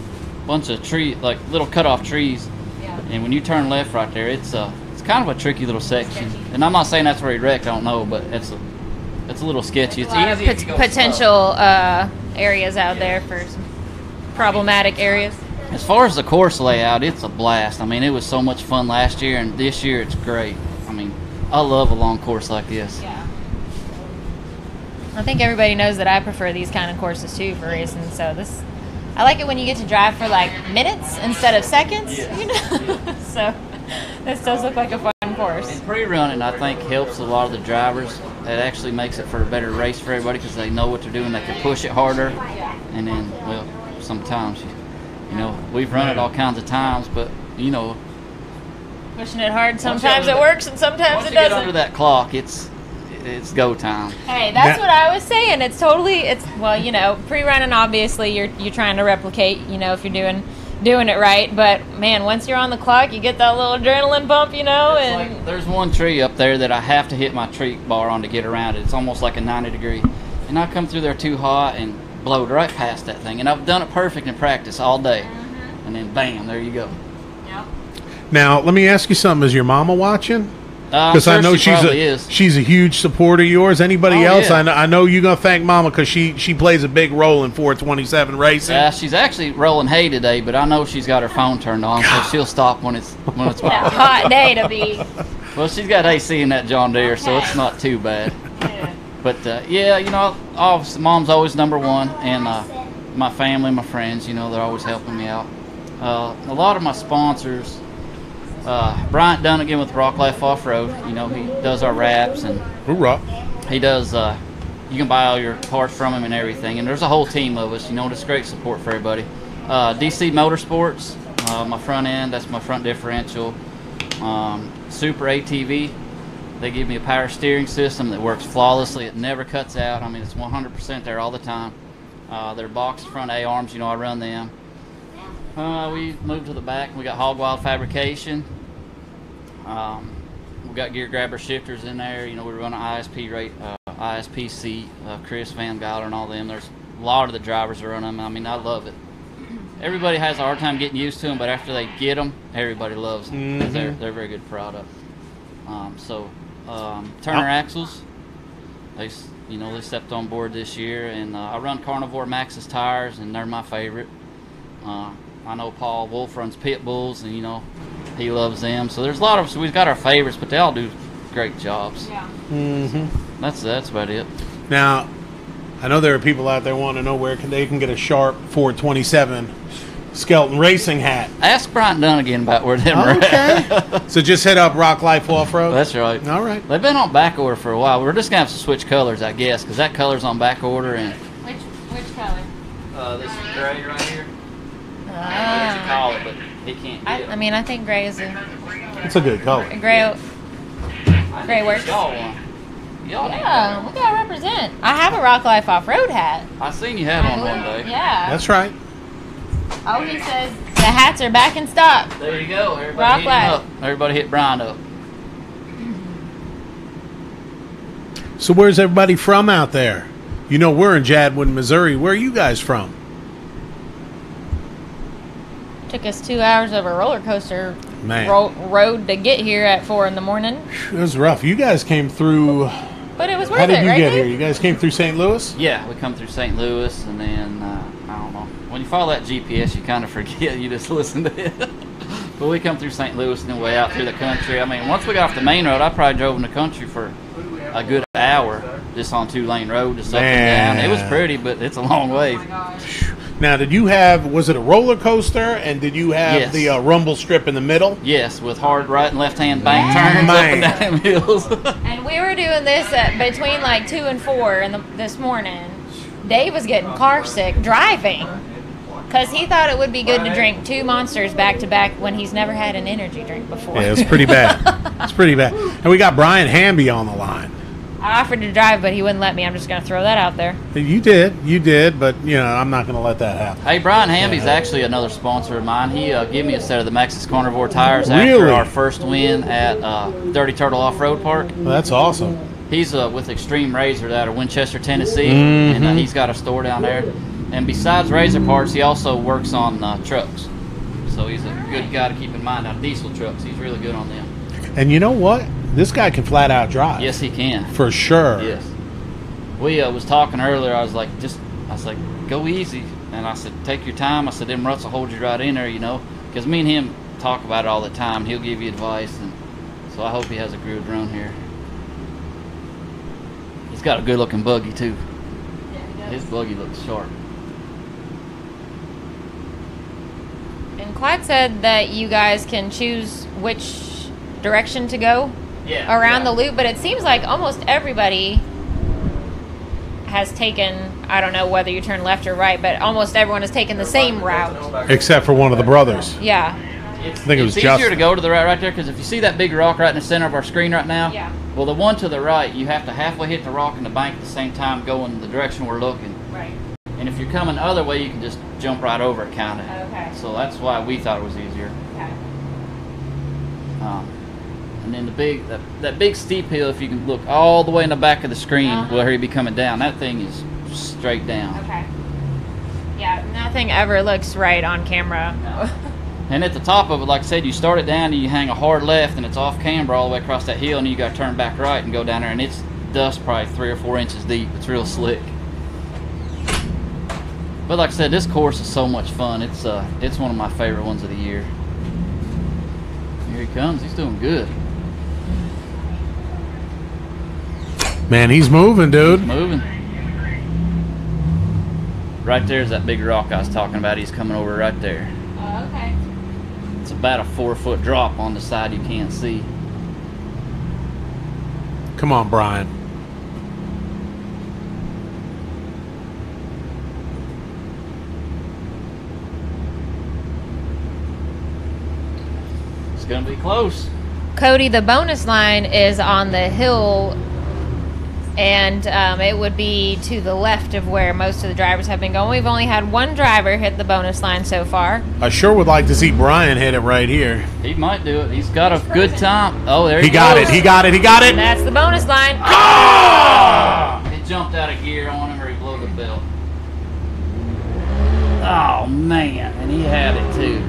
bunch of like little cut-off trees. Yeah. And when you turn left right there, it's kind of a tricky little section. And I'm not saying that's where he wrecked, I don't know, but it's a little sketchy. It's easy if you go
potential areas out there for some problematic areas.
As far as the course layout, it's a blast. I mean, it was so much fun last year, and this year it's great. I mean, I love a long course like this.
Yeah. I think everybody knows that I prefer these kind of courses too for racing. So I like it when you get to drive for like minutes instead of seconds. Yes. So this does look like a fun course.
And pre-running, I think, helps a lot of the drivers. It actually makes it for a better race for everybody because they know what they're doing. They can push it harder, and then, well, sometimes, we've run it all kinds of times, but
pushing it hard. Sometimes it works, and sometimes it doesn't.
Get under that clock, it's go time.
Hey, that's what I was saying. It's pre-running. Obviously, you're trying to replicate. If you're doing it right. But man, once you're on the clock, you get that little adrenaline bump. And
like, there's one tree up there that I have to hit my tree bar on to get around it. It's almost like a 90-degree, and I come through there too hot and blowed right past that thing. And I've done it perfect in practice all day, and then bam, there you go.
Yep.
Now, let me ask you something. Is your mama watching?
Because
I know she's a huge supporter of yours. Anybody else?
Yeah.
I know you're gonna thank Mama because she plays a big role in 427 racing.
Yeah, she's actually rolling hay today, but I know she's got her phone turned on, so she'll stop when it's
that hot day to be.
Well, she's got AC in that John Deere, so it's not too bad.
Yeah.
But Mom's always number one, and my family, my friends, they're always helping me out. A lot of my sponsors. Bryant Dunnigan with Rock Life Offroad, he does our wraps, and
hoorah.
He does. You can buy all your parts from him and everything, and there's a whole team of us. It's great support for everybody. DC Motorsports, my front end, that's my front differential. Super ATV, they give me a power steering system that works flawlessly. It never cuts out. I mean, it's 100% there all the time. Their box front A arms, I run them. We moved to the back. We got Hog Wild Fabrication. We got Gear Grabber shifters in there. We run an ISP rate, ISP seat, Chris Van Geiler and all them. There's a lot of the drivers that run them. I mean, I love it. Everybody has a hard time getting used to them, but after they get them, everybody loves them. Mm-hmm. They're a very good product. Turner Axles, they stepped on board this year, and I run Carnivore Maxxis tires, and they're my favorite. I know Paul Wolf runs Pit Bulls, and he loves them. So there's a lot of us. We've got our favorites, but they all do great jobs.
Yeah.
Mm-hmm.
That's about it.
Now, I know there are people out there wanting to know where they can get a sharp 427 Skelton racing hat.
Ask Bryant Dunnigan about where them are at.
So just hit up Rock Life Off-Road?
That's right.
All right.
They've been on back order for a while. We're just going to have to switch colors, I guess, because that color's on back order. And
Which color?
this gray right here. What you call it, but he can't get it.
I mean, I think gray is a
It's a good color.
gray works.
Y'all want.
Yeah, we gotta represent. I have a Rock Life Off-Road hat.
I seen you had one day.
Yeah.
That's right.
Oh, he says the hats are back in stock.
There you go. Everybody
Rock
hit him
Life.
up. Everybody hit Brian up.
So where's everybody from out there? You know, we're in Jadwin, Missouri. Where are you guys from?
Took us 2 hours of a roller coaster
Man.
road to get here at 4 in the morning.
It was rough. You guys came through.
But it was worth
How did
it,
you
right,
get
Dave?
here? You guys came through St. Louis?
Yeah, we come through St. Louis, and then I don't know. When you follow that GPS, you kind of forget. You just listen to it. But we come through St. Louis and then way out through the country. I mean, once we got off the main road, I probably drove in the country for a good hour just on 2-lane road, just up and down. It was pretty, but it's a long way.
Now, did you have, was it a roller coaster, and did you have
Yes.
the rumble strip in the middle?
Yes, with hard right and left hand bank turns up and down them hills.
And we were doing this between like 2 and 4 this morning. Dave was getting car sick driving because he thought it would be good to drink 2 Monsters back to back when he's never had an energy drink before.
Yeah, it's pretty bad. It's pretty bad. And we got Brian Hamby on the line.
I offered to drive, but he wouldn't let me. I'm just going to throw that out there.
You did, but, you know, I'm not going to let that happen.
Hey, Brian Hamby's actually another sponsor of mine. He gave me a set of the Maxxis Carnivore tires
Really?
after our first win at Dirty Turtle Off-Road Park.
Well, that's awesome.
He's with Extreme Razor out of Winchester, Tennessee, and he's got a store down there. And besides razor parts, he also works on trucks. So he's a good guy to keep in mind on diesel trucks. He's really good on them.
And you know what? This guy can flat out drive.
Yes, he can.
For sure.
Yes. We was talking earlier. I was like, go easy. And I said, take your time. I said, them ruts will hold you right in there, you know. Because me and him talk about it all the time. He'll give you advice. And so I hope he has a good run here. He's got a good looking buggy too. His buggy looks sharp.
And Clyde said that you guys can choose which direction to go around the loop, but it seems like almost everybody has taken, I don't know whether you turn left or right, but almost everyone has taken the same route.
Except for one of the brothers.
Yeah.
I think it was
It's easier
Justin.
to go to the right there because if you see that big rock right in the center of our screen right now,
Yeah.
well, the one to the right, you have to halfway hit the rock and the bank at the same time going the direction we're looking.
Right.
And if you're coming the other way, you can just jump right over it, kind of.
Okay.
So that's why we thought it was easier.
Okay.
And then that big steep hill, if you can look all the way in the back of the screen where he'd be coming down, that thing is straight down.
Okay. Yeah, nothing ever looks right on camera.
And at the top of it, like I said, you start it down and you hang a hard left and it's off camber all the way across that hill, and you got to turn back right and go down there, and it's dust probably 3 or 4 inches deep. It's real slick. But like I said, this course is so much fun. It's one of my favorite ones of the year. Here he comes. He's doing good.
Man, he's moving, dude.
He's moving. Right there's that big rock I was talking about. He's coming over right there.
Oh, okay.
It's about a 4-foot drop on the side you can't see.
Come on, Brian.
It's going to be close.
Cody, the bonus line is on the hill, and it would be to the left of where most of the drivers have been going. We've only had one driver hit the bonus line so far.
I sure would like to see Brian hit it right here.
He might do it. He's got a good time. Oh, there he goes.
got it. He got it. He got it.
And that's the bonus line.
He jumped out of gear on him or he blew the belt. Oh, man. And he had it, too.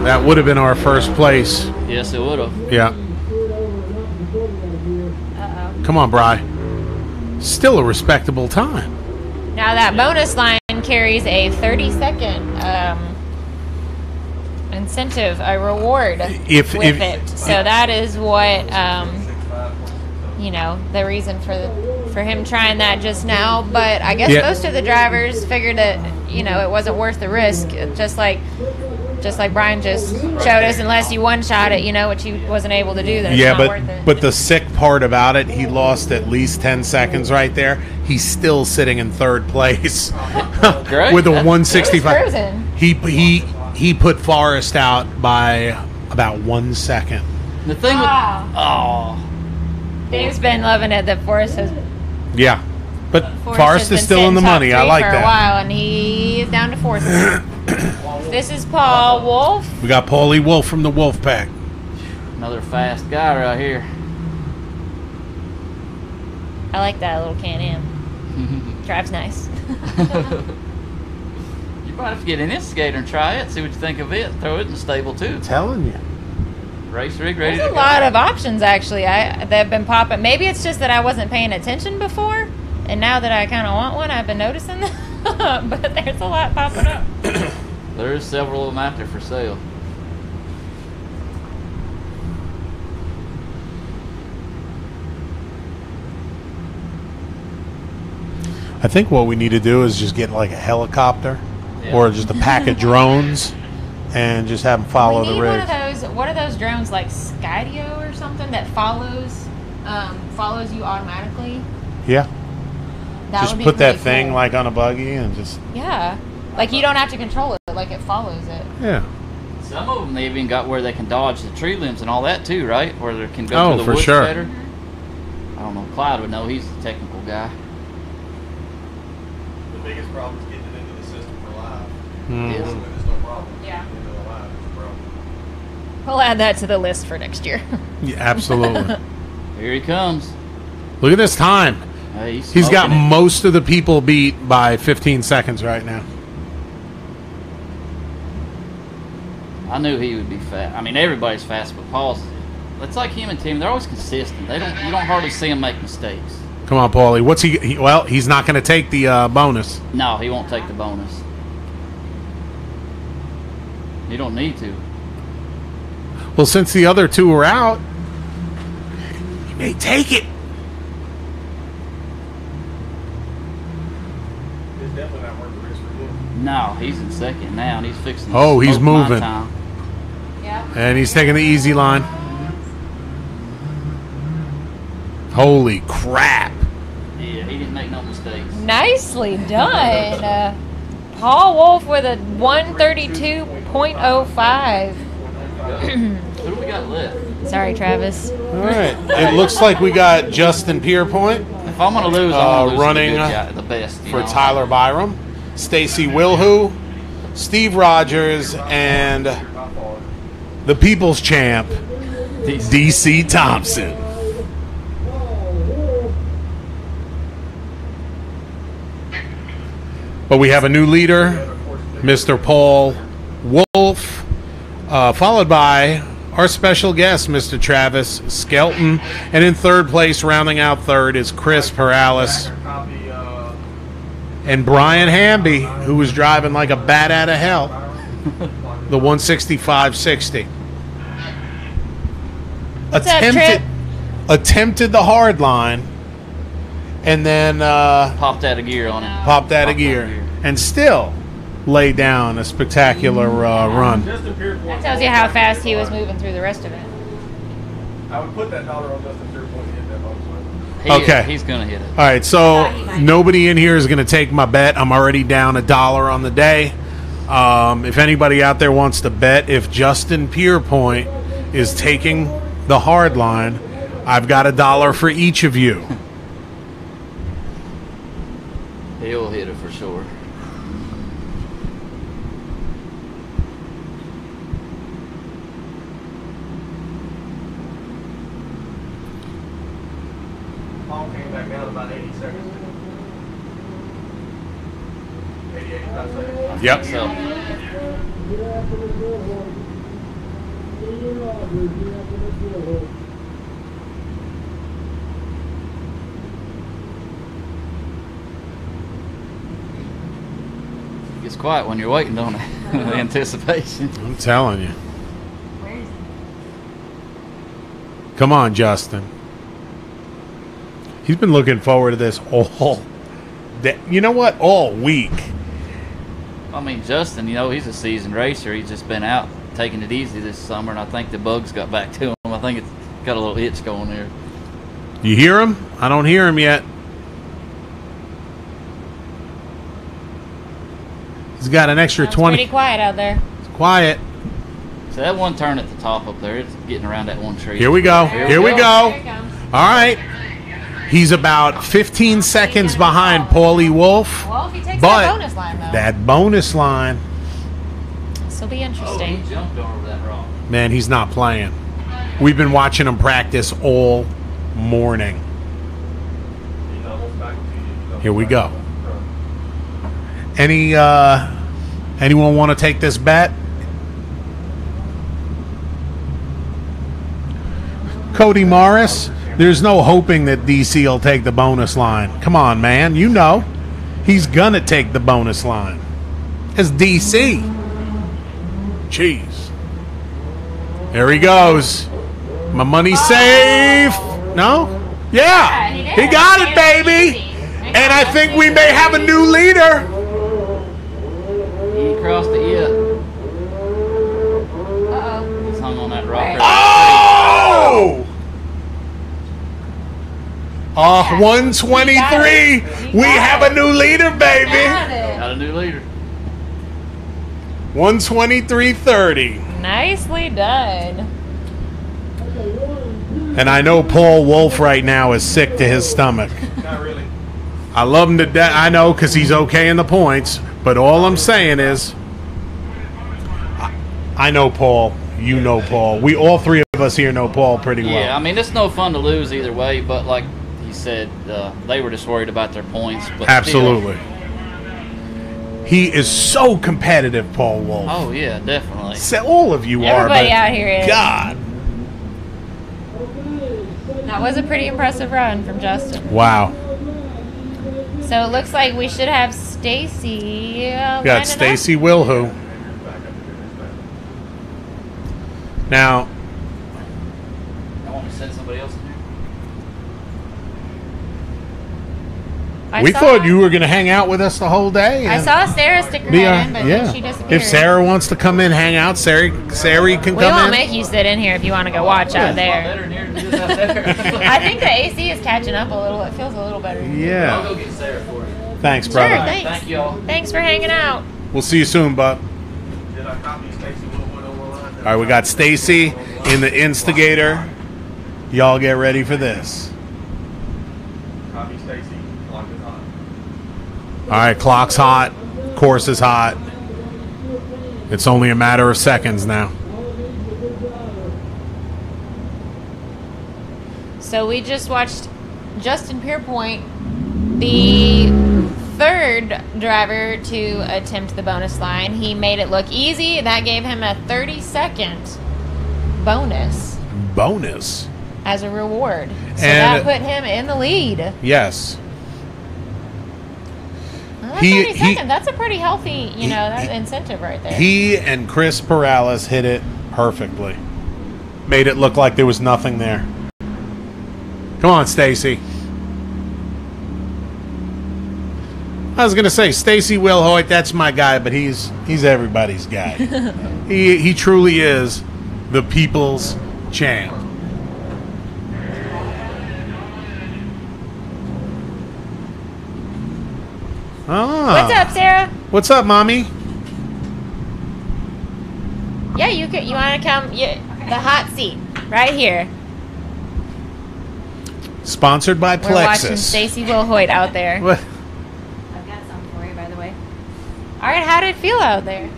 That would have been our first place.
Yes, it would have.
Yeah. Come on, Bri. Still a respectable time.
Now that bonus line carries a 30-second incentive, a reward with it. So that is what, you know, the reason for him trying that just now. But I guess most of the drivers figured that, you know, it wasn't worth the risk. Just like just like Brian just showed us, unless you one-shot it, you know, which he wasn't able to do, then it's
Yeah,
not worth it.
but the sick part about it, he lost at least 10 seconds right there. He's still sitting in third place
Great.
with a 165.
He was cruising.
He put Forrest out by about 1 second.
The thing with
Dave's been loving it that Forrest has.
Yeah, but
Forrest
Forrest
has
is
been
still in the
sitting top
money. I
three
like
for
that.
a while, and he is down to fourth. This is Paul Wolf.
We got Paulie Wolf from the Wolf Pack.
Another fast guy right here.
I like that little Can-Am. Drives nice.
You might have to get an Instigator and try it, see what you think of it. Throw it in the stable too.
Telling you.
Race rig ready
There's
to
a
go.
lot of options actually that have been popping. Maybe it's just that I wasn't paying attention before, and now that I kind of want one, I've been noticing that. But there's a lot popping up.
There's several of them out there for sale.
I think what we need to do is just get like a helicopter or just a pack of drones and just have them follow
We
the
need
rig.
one of those. What are those drones like Skydio or something that follows you automatically?
Yeah.
That
Just
would be
put that
pretty
thing
cool.
like on a buggy and just
Yeah, like you don't have to control it. Like it follows it.
yeah.
Some of them they even got where they can dodge the tree limbs and all that too, right? Where they can go
Oh,
through the
for
woods
sure.
better. I don't know. Clyde would know. He's the technical guy.
The biggest problem is getting it into the system for live.
Mhm.
There's no problem.
Yeah.
Into the live is a problem.
We'll add that to the list for next year.
Yeah, absolutely.
Here he comes.
Look at this time. He's got
smoking it.
most of the people beat by 15 seconds right now.
I knew he would be fast. I mean, everybody's fast, but Paul's. It's like him and Tim. They're always consistent. You don't hardly see them make mistakes.
Come on, Paulie. What's well, he's not going to take the bonus.
No, he won't take the bonus. You don't need to.
Well, since the other two are out, he may take it.
It's definitely not worth the risk for him.
No, he's in second now, and he's fixing. To
Oh, he's
smoke my
moving.
time.
And he's taking the easy line. Holy crap.
Yeah, he didn't make no mistakes.
Nicely done. Paul Wolf with a 132.05.
Who do we got left?
Sorry, Travis.
All right. It looks like we got Justin Pierpoint.
If I'm gonna lose, I'm gonna lose
running
the good guy, the best. you
for
know?
Tyler Byram, Stacy Wilhu, Steve Rogers, and the People's Champ, DC Thompson. But we have a new leader, Mr. Paul Wolf, followed by our special guest, Mr. Travis Skelton. And in third place, rounding out third, is Chris Perales and Brian Hamby, who was driving like a bat out of hell, the 165-60.
What's up, Trip?
Attempted the hard line, and then
Popped out of gear on him.
popped out of gear, and still laid down a spectacular run.
That tells you how fast he was moving through the rest of it.
I would put that dollar on Justin Pierpoint to hit that bonus line.
Okay.
He's gonna hit it.
All right, so nobody in here is going to take my bet. I'm already down $1 on the day. If anybody out there wants to bet if Justin Pierpoint is taking the hard line, I've got $1 for each of you.
He'll hit it for sure.
Paul came back down about 80 seconds. 85 seconds.
Yep.
So, it gets quiet when you're waiting, don't it? The anticipation.
I'm telling you. Come on, Justin. He's been looking forward to this all day. You know what? All week.
I mean, Justin, you know, he's a seasoned racer. He's just been out taking it easy this summer, and I think the bugs got back to him. I think it's got a little itch going there.
You hear him? I don't hear him yet. He's got an extra 20.
Pretty quiet out there.
It's quiet.
So that one turn at the top up there, it's getting around that one tree.
Here we go. Here we go. All right. He's about 15 seconds behind Paulie Wolf.
Well, if he takes
but
that bonus line, though.
that bonus line,
This will be interesting.
Oh, he jumped over that rock.
man, he's not playing. We've been watching him practice all morning. Here we go. Anyone want to take this bet? Cody Morris, there's no hoping that DC will take the bonus line. Come on, man. You know he's going to take the bonus line. It's DC. Jeez. There he goes. My money's safe. No? Yeah. He got it, baby. And I think we may have a new leader.
He ain't crossed it yet. He's hung on that rock.
Oh! 123. We have a new leader, baby.
Got a new leader.
123.30.
Nicely done.
And I know Paul Wolf right now is sick to his stomach.
Not really.
I love him to death. I know because he's okay in the points. But all I'm saying is, I know Paul. You know Paul. We all three of us here know Paul pretty well.
Yeah, I mean, it's no fun to lose either way, but like he said, they were just worried about their points. But
absolutely. He is so competitive, Paul Wolf.
Oh, yeah, definitely.
So all of you
Everybody
are.
out here is.
God.
That was a pretty impressive run from Justin.
Wow.
So it looks like we should have Stacy.
We got Stacy Wilhu. Now,
I want me to send somebody else in here.
we thought you were going to hang out with us the whole day.
I saw Sarah stick her head in, but then she disappeared.
If Sarah wants to come in, hang out, Sarah can
We
come
won't
in.
make you sit in here if you want to go watch out there. I think the AC is catching up a little. It feels a little better.
Yeah.
I'll go get Sarah for you.
Thanks, brother.
Sure, thanks.
Thank you all.
Thanks for hanging out.
We'll see you soon, bud. All right, we got Stacy in the Instigator. Y'all get ready for this.
Copy Stacy. Clock is hot.
All right, clock's hot. Course is hot. It's only a matter of seconds now.
So we just watched Justin Pierpoint, the third driver to attempt the bonus line. He made it look easy. That gave him a 30-second bonus
Bonus.
as a reward. So
And-
that put him in the lead.
Yes.
Well, that 30 seconds, that's a pretty healthy, that incentive right there.
He and Chris Perales hit it perfectly. Made it look like there was nothing there. Come on, Stacy. I was gonna say Stacy Wilhoit, that's my guy, but he's everybody's guy. he truly is the people's champ. Ah.
What's up, Sarah?
What's up, mommy?
Yeah, you want to come? The hot seat right here.
Sponsored by
We're watching
Plexus.
Stacy Wilhoit out there.
What?
I've got some for you, by the way.
All right, how did it feel out there?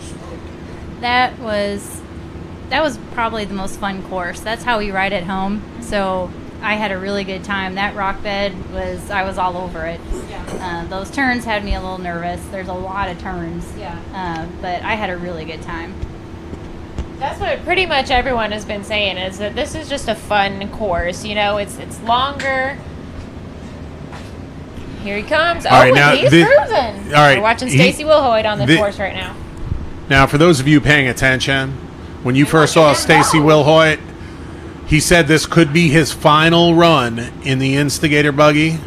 That was probably the most fun course. That's how we ride at home. So I had a really good time. That rock bed I was all over it. Those turns had me a little nervous. There's a lot of turns. But I had a really good time.
That's what pretty much everyone has been saying, is that this is just a fun course. It's longer. Here he comes.
All right, now
he's cruising.
all right,
We're watching Stacy Wilhoit on the course right now.
Now, for those of you paying attention, when you first saw Stacy Wilhoit, he said this could be his final run in the Instigator buggy.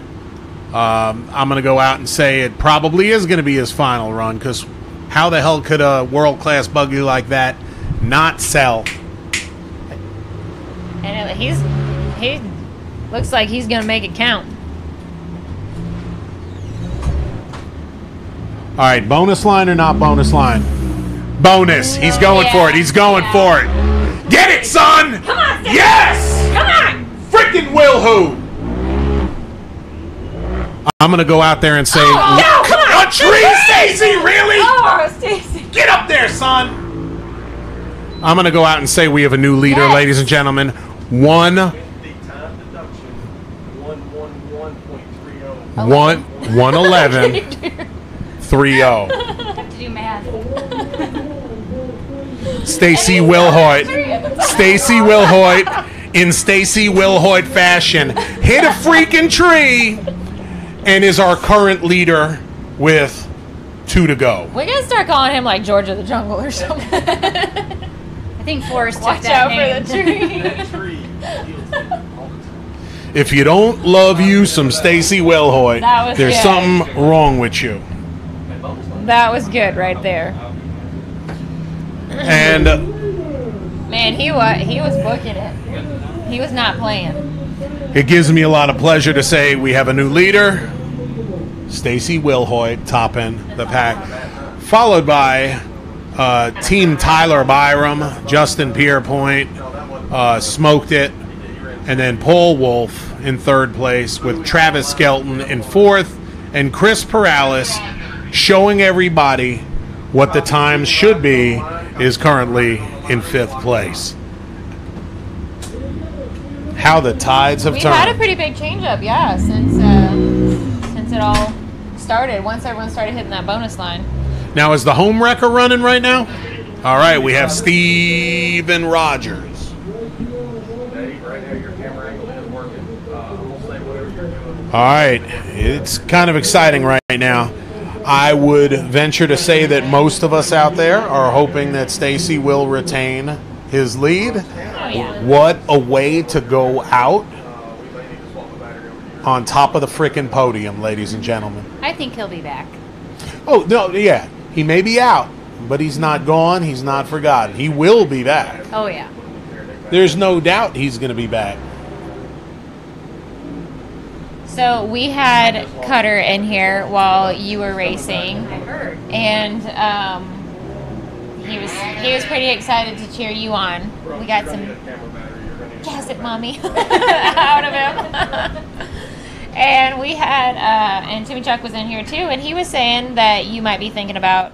I'm going to go out and say it probably is going to be his final run, because How the hell could a world-class buggy like that not sell?
And he looks like he's gonna make it count.
All right, bonus line or not bonus line? Bonus. He's going for it. He's going for it. Get it, son!
Come on, Stacey.
Yes!
Come on!
Freaking will who? I'm gonna go out there and say,
no, come on!
A tree, Stacey, really?
Oh, Stacey.
Get up there, son! I'm gonna go out and say we have a new leader,
Yes.
ladies and gentlemen. 111.30.
To do math.
Stacy Wilhoit. Stacy Wilhoit in Stacy Wilhoit fashion hit a freaking tree and is our current leader with 2 to go.
We gotta start calling him like George of the Jungle or something.
I think Forrest took
Watch
that
out
name.
for the tree.
If you don't love you some Stacy Wilhoit,
That was
there's
good.
something wrong with you.
That was good right there.
And
Man, he was booking it. He was not playing.
it gives me a lot of pleasure to say we have a new leader, Stacy Wilhoit, topping the pack, followed by Team Tyler Byram, Justin Pierpoint, smoked it, and then Paul Wolf in 3rd place with Travis Skelton in 4th, and Chris Perales showing everybody what the times should be is currently in 5th place. How the tides have
We've
turned.
had a pretty big change up, yeah, since it all started. Once everyone started hitting that bonus line.
Now, is the home wrecker running right now? All right, we have Steven Rogers. All right, it's kind of exciting right now. I would venture to say that most of us out there are hoping that Stacy will retain his lead. What a way to go out on top of the frickin' podium, ladies and gentlemen.
I think he'll be back.
Oh, no, yeah. He may be out, but he's not gone. He's not forgotten. He will be back.
Oh, yeah.
There's no doubt he's going to be back.
So we had Cutter in here while you were racing, and he was pretty excited to cheer you on. We got some gas it, mommy, out of him. And we had and Timmy Chuck was in here too, and he was saying that you might be thinking about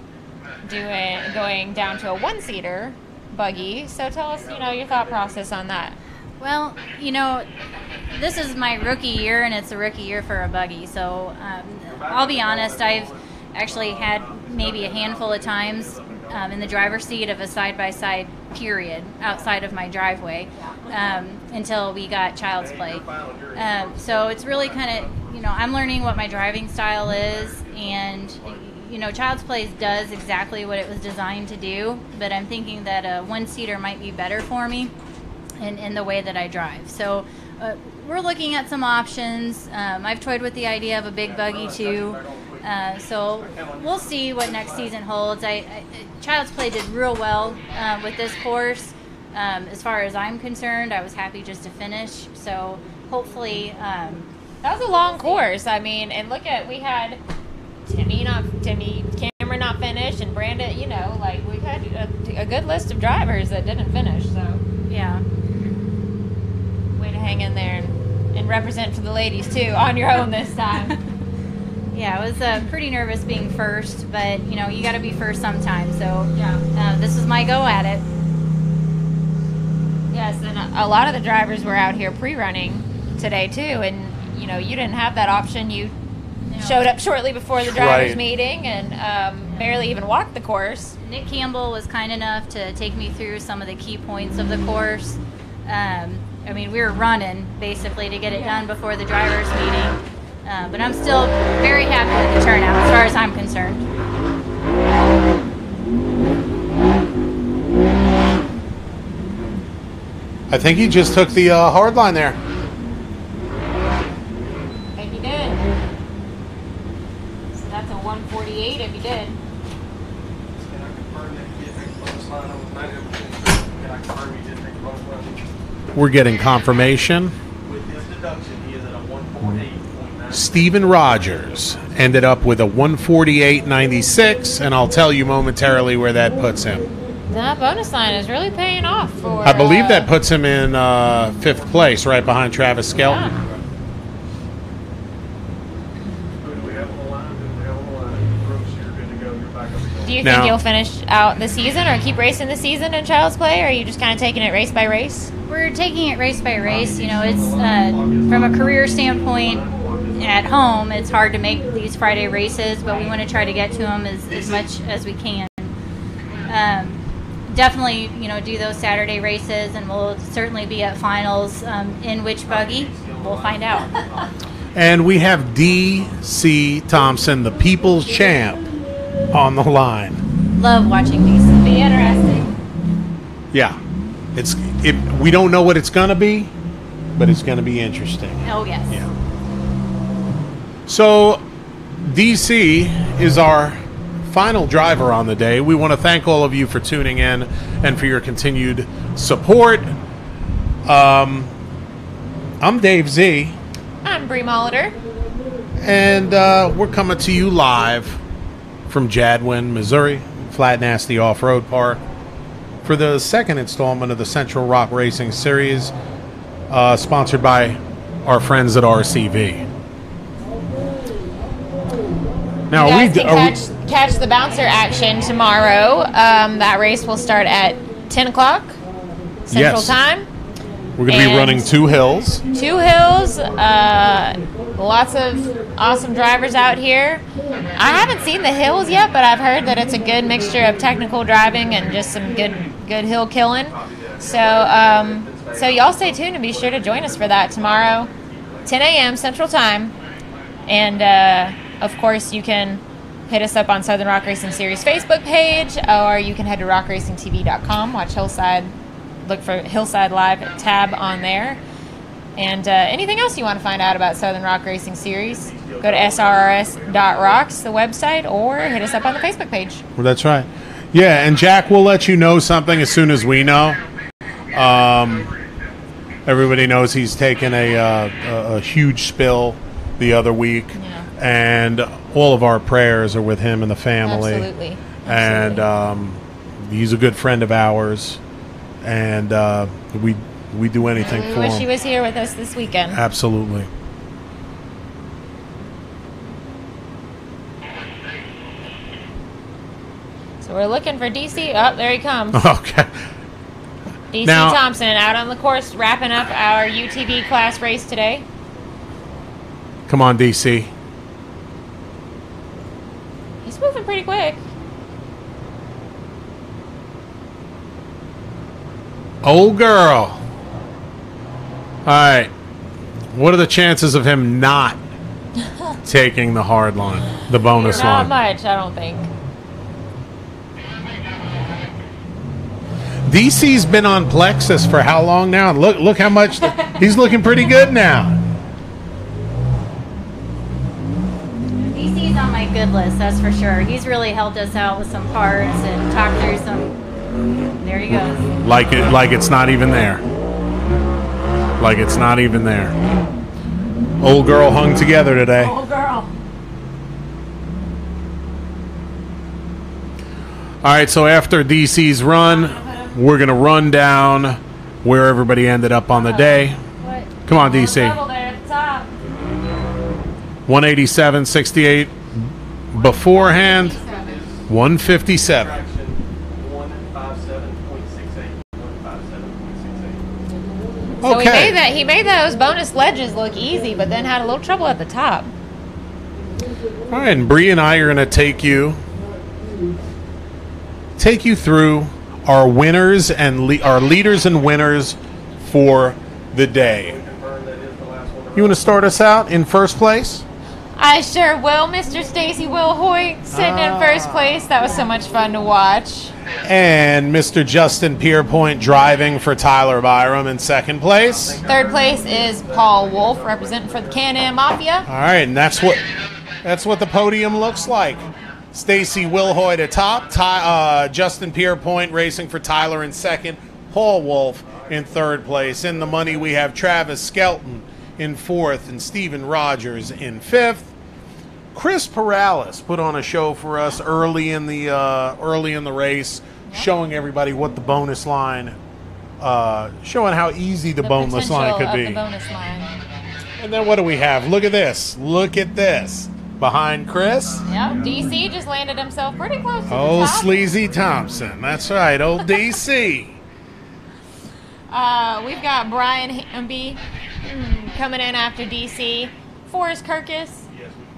going down to a 1-seater buggy. So tell us, your thought process on that.
Well, this is my rookie year, and it's a rookie year for a buggy. So I'll be honest, I've actually had maybe a handful of times in the driver's seat of a side-by-side period outside of my driveway until we got Child's Play. So it's really kind of, I'm learning what my driving style is, and Child's Play does exactly what it was designed to do, but I'm thinking that a 1-seater might be better for me in the way that I drive. So we're looking at some options. I've toyed with the idea of a big buggy too. So we'll see what next season holds. Child's Play did real well with this course. As far as I'm concerned, I was happy just to finish. So hopefully,
that was a long course. I mean, and we had Timmy Cameron not finished, and Brandon. We had a good list of drivers that didn't finish. So
yeah.
Way to hang in there and represent for the ladies too on your own this time.
Yeah, I was pretty nervous being first, but you got to be first sometime. So this was my go at it.
Yes, and a lot of the drivers were out here pre-running today too, and you didn't have that option. You showed up shortly before the drivers' meeting and barely even walked the course.
Nick Campbell was kind enough to take me through some of the key points of the course. We were running basically to get it done before the drivers' meeting. But I'm still very happy with the turnout as far as I'm concerned.
I think he just took the hard line there.
If he did. So that's a 148 if he did.
we're getting confirmation. Steven Rogers ended up with a 148.96, and I'll tell you momentarily where that puts him.
That bonus line is really paying off for.
I believe that puts him in 5th place, right behind Travis Skelton.
Yeah. Do you think you'll finish out the season or keep racing the season in Child's Play, or are you just kind of taking it race by race?
We're taking it race by race. You know, it's from a career standpoint at home, it's hard to make these Friday races, but we want to try to get to them as much as we can. Definitely, do those Saturday races, and we'll certainly be at finals. In which buggy, we'll find out.
And we have D.C. Thompson, the people's champ, on the line.
Love watching these. Be interesting.
Yeah. We don't know what it's going to be, but it's going to be interesting.
Oh, yes.
Yeah. So, DC is our final driver on the day. We want to thank all of you for tuning in and for your continued support. I'm Dave Z.
I'm Bree Molitor.
And we're coming to you live from Jadwin, Missouri, Flat Nasty Off-Road Park, for the second installment of the Central Rock Racing Series, sponsored by our friends at RCV. Now,
you guys can catch the bouncer action tomorrow. That race will start at 10 o'clock Central Time.
We're going to be running 2 hills.
2 hills. Lots of awesome drivers out here. I haven't seen the hills yet, but I've heard that it's a good mixture of technical driving and just some good hill killing. So y'all stay tuned and be sure to join us for that tomorrow, 10 a.m. Central Time. And of course, you can hit us up on Southern Rock Racing Series Facebook page, or you can head to rockracingtv.com, watch Hillside, look for Hillside Live tab on there. And anything else you want to find out about Southern Rock Racing Series, go to srrs.rocks, the website, or hit us up on the Facebook page.
Well, that's right. Yeah, and Jack, we'll let you know something as soon as we know. Everybody knows he's taken a huge spill the other week, and all of our prayers are with him and the family.
Absolutely.
And he's a good friend of ours, and we do anything for him.
We wish he was here with us this weekend.
Absolutely.
So we're looking for DC. Oh, there he comes.
Okay.
DC
Now,
Thompson out on the course, wrapping up our UTV class race today.
Come on, DC.
He's moving pretty quick.
Old girl. All right. What are the chances of him not taking the hard line, the bonus
Not
line?
much, I don't think.
DC's been on Plexus for how long now? Look how much he's looking pretty good now.
DC's on my good list, that's for sure. He's really helped us out with some parts and talked through some. There he goes.
Like it's not even there. Like it's not even there. Old girl hung together today.
Old girl.
All right, so after DC's run, we're going to run down where everybody ended up on the day. Come on, DC.
Double there at the top.
187.68 beforehand. 157.
So
Okay.
he made those bonus ledges look easy, but then had a little trouble at the top.
All right, and Bree and I are going to take you through our winners and our leaders and winners for the day. You want to start us out in first place?
I sure will. Mr. Stacy Will Hoyt sitting in first place. That was so much fun to watch.
And Mr. Justin Pierpoint driving for Tyler Byram in second place.
Third place is Paul Wolf representing for the Can-Am Mafia.
All right, and that's what the podium looks like. Stacy Wilhoit at top, Justin Pierpoint racing for Tyler in second, Paul Wolf in third place. In the money, we have Travis Skelton in fourth and Steven Rogers in fifth. Chris Perales put on a show for us early in the race, showing everybody what the bonus line, showing how easy the boneless line could be.
The bonus line.
And then what do we have? Look at this. Look at this. Behind Chris.
Yep, DC just landed himself pretty close to the
Old
top.
Sleazy Thompson. That's right, old DC.
We've got Brian Hamby coming in after DC. Forrest Kirkus,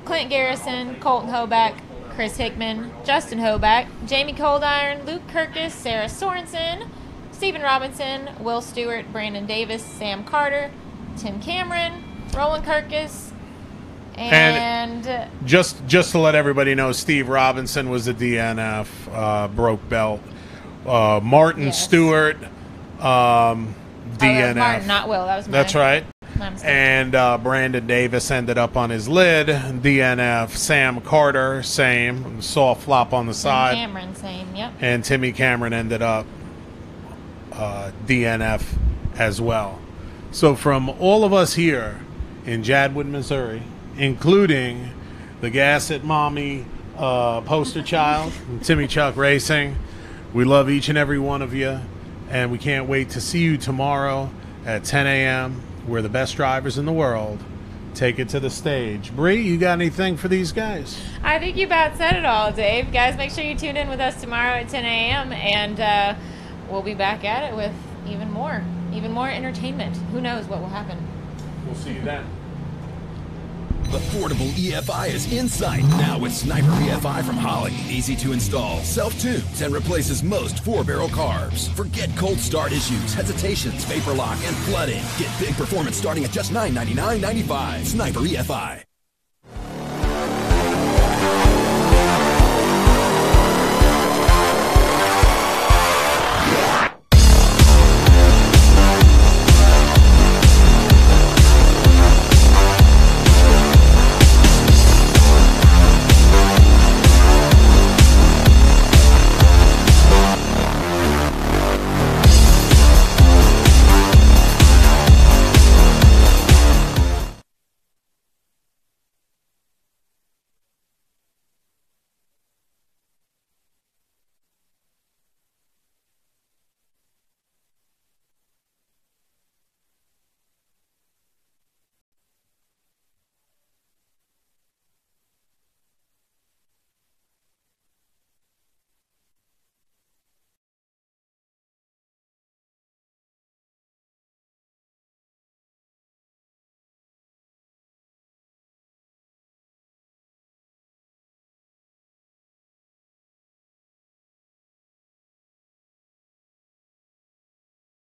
Clint Garrison, Colton Hoback, Chris Hickman, Justin Hoback, Jamie Coldiron, Luke Kirkus, Sarah Sorensen, Stephen Robinson, Will Stewart, Brandon Davis, Sam Carter, Tim Cameron, Roland Kirkus, and
just to let everybody know, Steve Robinson was a DNF, broke belt. Martin Stewart, DNF.
Martin, not Will. That was mine.
That's right.
My mistake.
And Brandon Davis ended up on his lid. DNF. Sam Carter, same. Soft flop on the side.
Cameron, same. Yep.
And Timmy Cameron ended up DNF as well. So from all of us here in Jadwood, Missouri, including the Gas It Mommy poster child, Timmy Chuck Racing, we love each and every one of you, and we can't wait to see you tomorrow at 10 a.m. We're the best drivers in the world. Take it to the stage. Bree, you got anything for these guys?
I think you about said it all, Dave. Guys, make sure you tune in with us tomorrow at 10 a.m. and we'll be back at it with even more entertainment. Who knows what will happen?
We'll see you then.
Affordable EFI is in sight now with Sniper EFI from Holley. Easy to install, self-tunes, and replaces most 4-barrel carbs. Forget cold start issues, hesitations, vapor lock, and flooding. Get big performance starting at just $999.95. Sniper EFI.